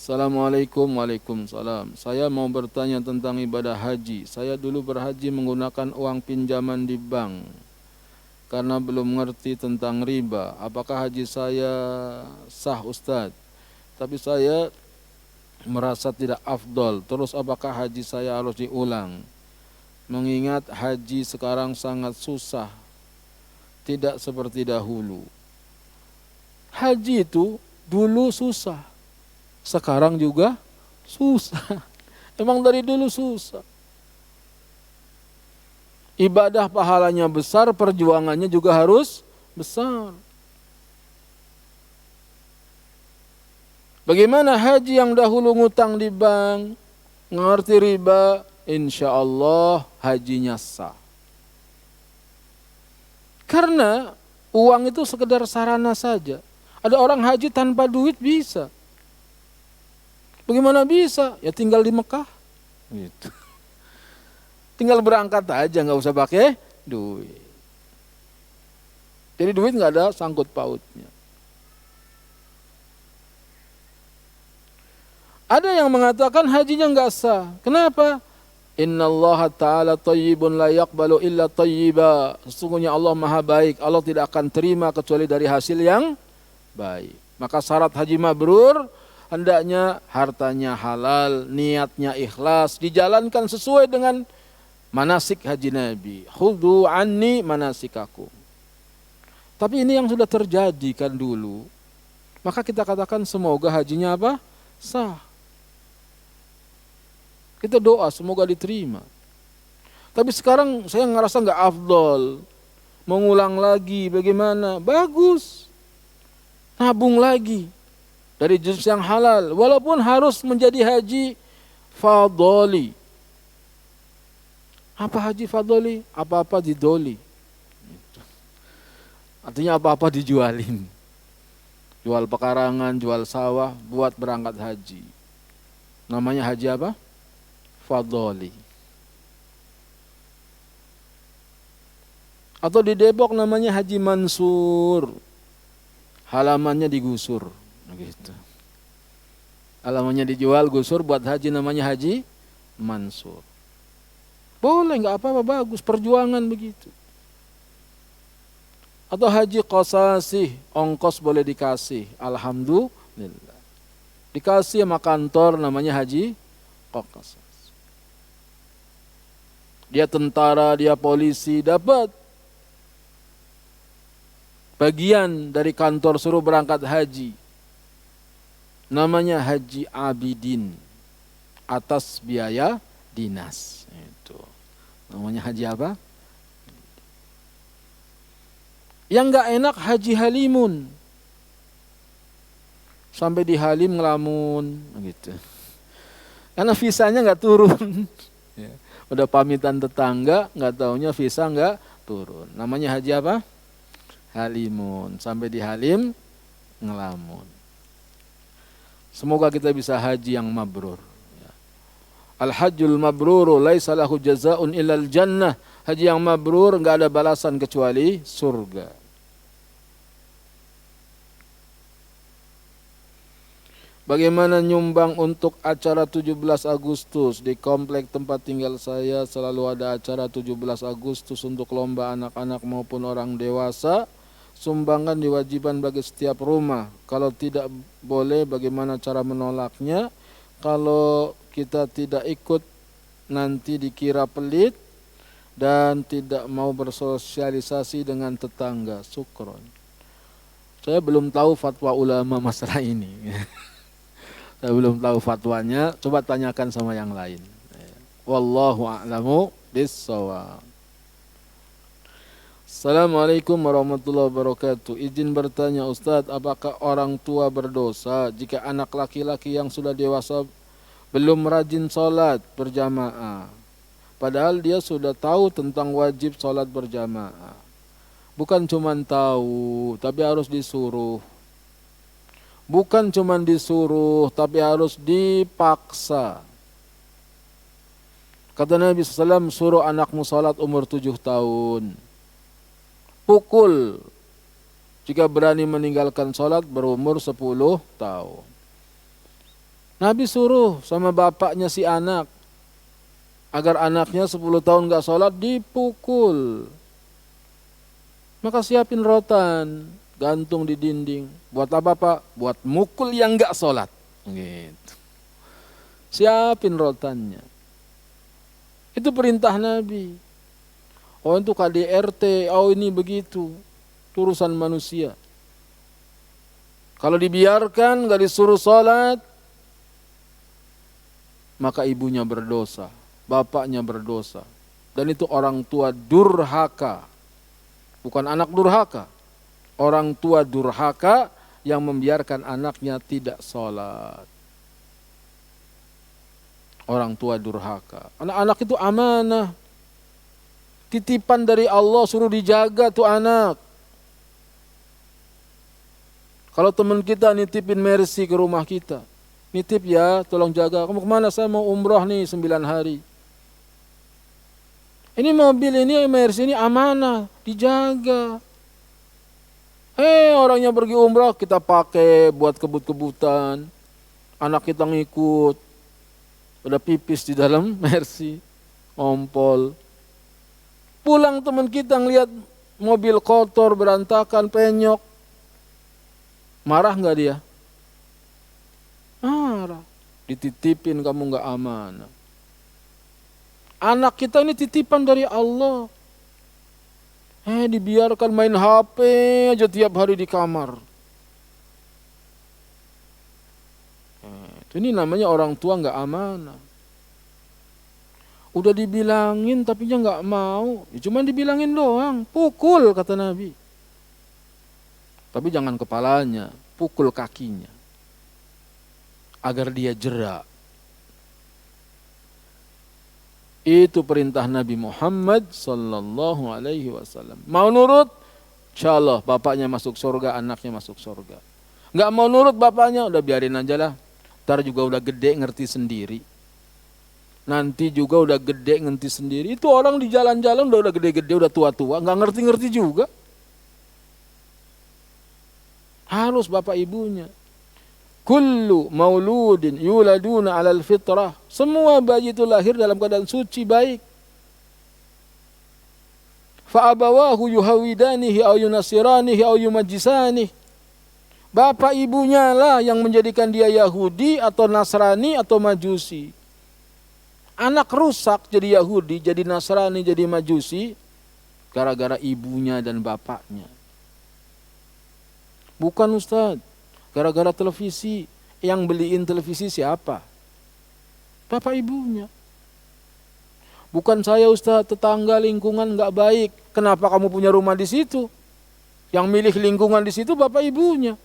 Assalamualaikum. Waalaikumsalam. Saya mau bertanya tentang ibadah haji. Saya dulu berhaji menggunakan uang pinjaman di bank. Karena belum mengerti tentang riba. Apakah haji saya sah Ustadz? Tapi saya merasa tidak afdol. Terus apakah haji saya harus diulang? Mengingat haji sekarang sangat susah. Tidak seperti dahulu. Haji itu dulu susah. Sekarang juga susah. Emang dari dulu susah. Ibadah pahalanya besar, perjuangannya juga harus besar. Bagaimana haji yang dahulu ngutang di bank, ngerti riba, insya Allah hajinya sah. Karena uang itu sekedar sarana saja. Ada orang haji tanpa duit bisa. Bagaimana bisa? Ya tinggal di Mekah. Gitu. Tinggal berangkat aja, nggak usah pakai duit. Jadi duit nggak ada sangkut pautnya. Ada yang mengatakan hajinya nggak sah. Kenapa? Innallaha ta'ala tayyibun la yaqbalu illa tayyiba. Sesungguhnya Allah maha baik. Allah tidak akan terima kecuali dari hasil yang baik. Maka syarat haji mabrur, hendaknya hartanya halal, niatnya ikhlas, dijalankan sesuai dengan manasik haji Nabi. Khudhu anni manasikakum. Tapi ini yang sudah terjadi kan dulu. Maka kita katakan semoga hajinya apa? Sah. Kita doa semoga diterima. Tapi sekarang saya ngerasa nggak afdol. Mengulang lagi bagaimana? Bagus. Nabung lagi. Dari juz yang halal. Walaupun harus menjadi haji fadoli. Apa haji fadoli? Apa-apa didoli. Artinya apa-apa dijualin. Jual pekarangan, jual sawah buat berangkat haji. Namanya haji apa? Fadoli. Atau di Depok namanya Haji Mansur. Halamannya digusur. Gitu. Halamannya dijual, gusur, buat haji namanya Haji Mansur. Boleh, nggak apa-apa, bagus, perjuangan begitu. Atau haji qasasih, ongkos boleh dikasih. Alhamdulillah. Dikasih sama kantor namanya haji qasasih. Dia tentara, dia polisi, dapat bagian dari kantor suruh berangkat haji. Namanya haji abidin, atas biaya dinas. Itu namanya haji apa? Yang nggak enak haji halimun, sampai di Halim ngelamun, gitu. Karena visanya nggak turun. Udah pamitan tetangga, nggak taunya visa nggak turun. Namanya haji apa? Halimun, sampai di Halim ngelamun. Semoga kita bisa haji yang mabrur. Al-hajjul mabruru laisa lahu jazaa'un illal jannah. Haji yang mabrur enggak ada balasan kecuali surga. Bagaimana nyumbang untuk acara 17 Agustus? Di komplek tempat tinggal saya selalu ada acara 17 Agustus untuk lomba anak-anak maupun orang dewasa. Sumbangan diwajibkan bagi setiap rumah. Kalau tidak boleh, bagaimana cara menolaknya? Kalau kita tidak ikut nanti dikira pelit dan tidak mau bersosialisasi dengan tetangga. Syukron. Saya belum tahu fatwa ulama masalah ini. Saya belum tahu fatwanya, coba tanyakan sama yang lain. Wallahu a'lamu bis-shawab. Assalamualaikum warahmatullahi wabarakatuh. Izin bertanya Ustadz, apakah orang tua berdosa jika anak laki-laki yang sudah dewasa belum rajin sholat berjamaah? Padahal dia sudah tahu tentang wajib sholat berjamaah. Bukan cuma tahu, tapi harus disuruh. Bukan cuma disuruh, tapi harus dipaksa. Kata Nabi SAW, suruh anakmu sholat umur 7 tahun. Pukul jika berani meninggalkan sholat berumur 10 tahun. Nabi suruh sama bapaknya si anak, agar anaknya 10 tahun gak sholat dipukul. Maka siapin rotan, gantung di dinding. Buat apa Pak? Buat mukul yang gak sholat. Gitu. Siapin rotannya. Itu perintah Nabi. Oh itu KDRT, oh ini begitu. Urusan manusia. Kalau dibiarkan, gak disuruh sholat, maka ibunya berdosa, bapaknya berdosa. Dan itu orang tua durhaka. Bukan anak durhaka. Orang tua durhaka yang membiarkan anaknya tidak sholat. Orang tua durhaka. Anak-anak itu amanah. Titipan dari Allah, suruh dijaga tuh anak. Kalau teman kita nitipin Mercy ke rumah kita, nitip ya, tolong jaga. Kamu kemana? Saya mau umroh nih 9 hari. Ini mobil ini Mercy ini amanah, dijaga. Orangnya pergi umroh, kita pakai buat kebut-kebutan. Anak kita ngikut. Udah pipis di dalam Mercy, ngompol. Pulang teman kita ngelihat mobil kotor, berantakan, penyok. Marah nggak dia? Marah. Dititipin kamu nggak amanah. Anak kita ini titipan dari Allah. Dibiarkan main HP aja tiap hari di kamar. Ini namanya orang tua nggak amanah. Udah dibilangin tapi dia nggak mau. Cuma dibilangin doang. Pukul kata Nabi. Tapi jangan kepalanya, pukul kakinya. Agar dia jerak. Itu perintah Nabi Muhammad sallallahu alaihi wasallam. Mau nurut? Insyaallah bapaknya masuk surga, anaknya masuk surga. Enggak mau nurut bapaknya, udah biarin aja lah. Ntar juga udah gede ngerti sendiri. Nanti juga udah gede ngerti sendiri. Itu orang di jalan-jalan udah gede-gede, udah tua-tua, enggak ngerti-ngerti juga. Harus bapak ibunya. Kullu mauludin yuladuna alal fitrah. Semua bayi itu lahir dalam keadaan suci baik. Fa'abawahu yuhawidanihi au yunasiranihi au yumajjisanihi. Bapak ibunya lah yang menjadikan dia Yahudi atau Nasrani atau Majusi. Anak rusak jadi Yahudi, jadi Nasrani, jadi Majusi gara-gara ibunya dan bapaknya. Bukan Ustaz, gara-gara televisi. Yang beliin televisi siapa? Bapak ibunya. Bukan saya Ustaz, tetangga lingkungan nggak baik. Kenapa kamu punya rumah di situ? Yang milih lingkungan di situ bapak ibunya.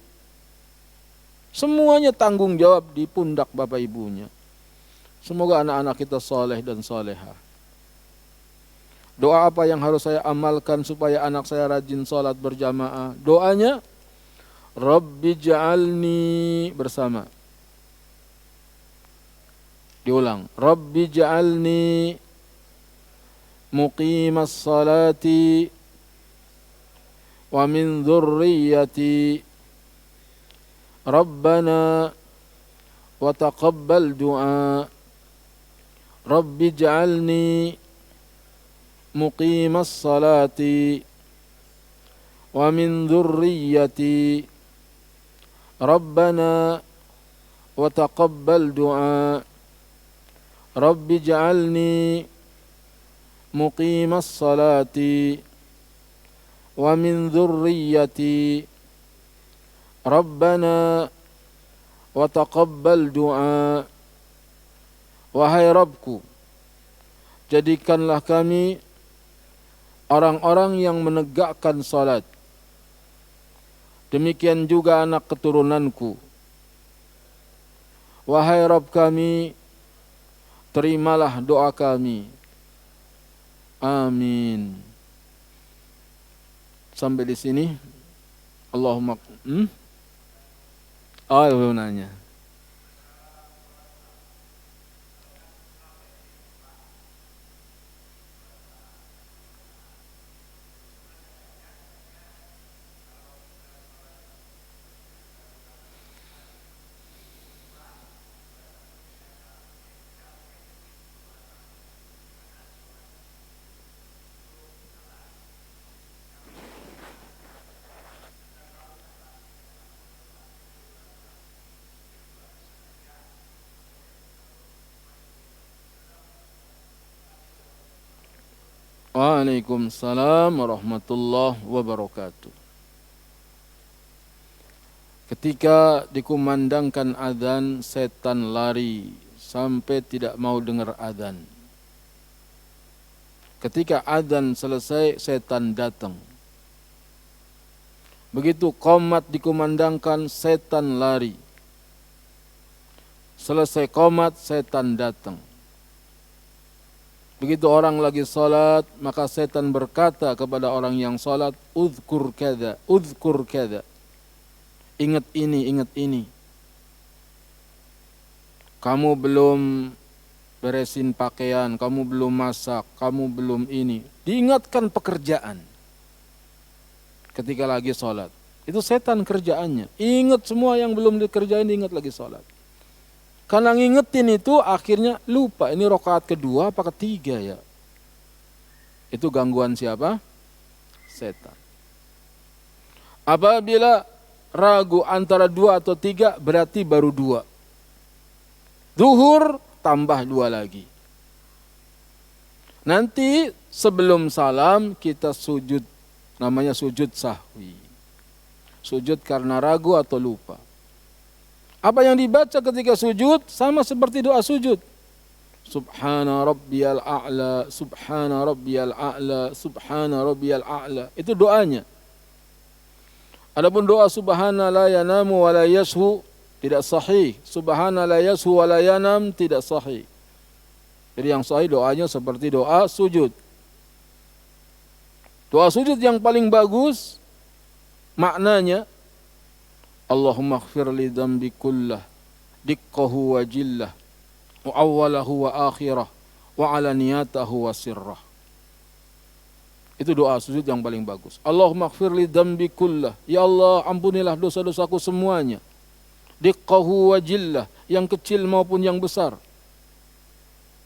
Semuanya tanggung jawab di pundak bapak ibunya. Semoga anak-anak kita soleh dan solehah. Doa apa yang harus saya amalkan supaya anak saya rajin sholat berjamaah? Doanya, Rabbi ja'alni bersama. Diulang. Rabbi ja'alni muqimas salati wa min dhurriyyati. Rabbana wa taqabbal du'a. Rabbi ja'alni muqimas salati wa min dhurriyyati. Rabbana wa taqabbal du'a. Rabbi ja'alni muqimas salati wa min dhurriyyati. Rabbana wa taqabbal du'a. Wahai Rabbku, jadikanlah kami orang-orang yang menegakkan salat. Demikian juga anak keturunanku. Wahai Rabb kami, terimalah doa kami. Amin. Sampai di sini. Allahumma. Oh, nanya. Waalaikumsalam warahmatullahi wabarakatuh. Ketika dikumandangkan azan, setan lari sampai tidak mau dengar azan. Ketika azan selesai, setan datang. Begitu qomat dikumandangkan, setan lari. Selesai qomat, setan datang. Begitu orang lagi salat, maka setan berkata kepada orang yang salat, "Udzkur kadza, udzkur kadza." Ingat ini, ingat ini. Kamu belum beresin pakaian, kamu belum masak, kamu belum ini. Diingatkan pekerjaan ketika lagi salat. Itu setan kerjaannya. Ingat semua yang belum dikerjain, diingat lagi salat. Karena ngingetin itu akhirnya lupa. Ini rakaat kedua apa ketiga ya? Itu gangguan siapa? Setan. Apabila ragu antara 2 atau 3 berarti baru 2. Zuhur tambah 2 lagi. Nanti sebelum salam kita sujud. Namanya sujud sahwi. Sujud karena ragu atau lupa. Apa yang dibaca ketika sujud sama seperti doa sujud. Subhana rabbiyal a'la, subhana rabbiyal a'la, subhana rabbiyal a'la. Itu doanya. Adapun doa subhana la yanamu wa la yashu tidak sahih. Subhana la yashu wa la yanam tidak sahih. Jadi yang sahih doanya seperti doa sujud. Doa sujud yang paling bagus maknanya Allahumma ighfir li dhanbi kullah diqqahu wa jillah wa awwalahu wa akhirah wa alaniyatahu wa sirrah. Itu doa sujud yang paling bagus. Allahumma ighfir li dhanbi kullah. Ya Allah, ampunilah dosa-dosaku semuanya. Diqqahu wa jillah, yang kecil maupun yang besar.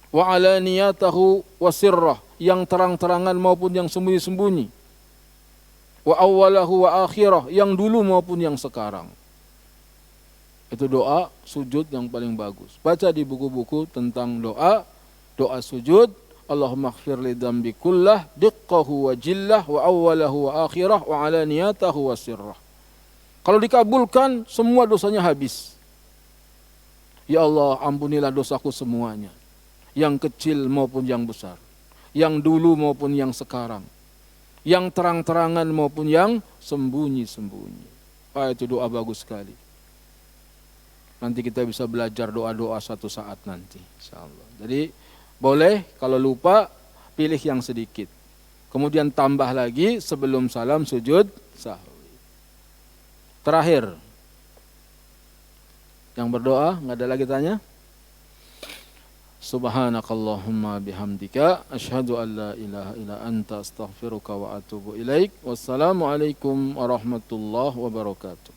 Wa alaniyatahu wa sirrah, yang terang-terangan maupun yang sembunyi-sembunyi. Wa awwalahu wa akhirah, yang dulu maupun yang sekarang. Itu doa sujud yang paling bagus. Baca di buku-buku tentang doa sujud. Allahumma ighfir li dhanbi kullah diqqahu wa jillah wa awwalahu wa akhirah wa alaniyatahu wa sirrah. Kalau dikabulkan semua dosanya habis. Ya Allah, ampunilah dosaku semuanya. Yang kecil maupun yang besar. Yang dulu maupun yang sekarang. Yang terang-terangan maupun yang sembunyi-sembunyi. Itu doa bagus sekali. Nanti kita bisa belajar doa-doa suatu saat nanti, insyaallah. Jadi boleh kalau lupa pilih yang sedikit. Kemudian tambah lagi sebelum salam sujud sahwi. Terakhir. Yang berdoa, enggak ada lagi tanya? Subhanakallahumma bihamdika asyhadu an la ilaha illa anta astaghfiruka wa atubu ilaik. Wassalamualaikum warahmatullahi wabarakatuh.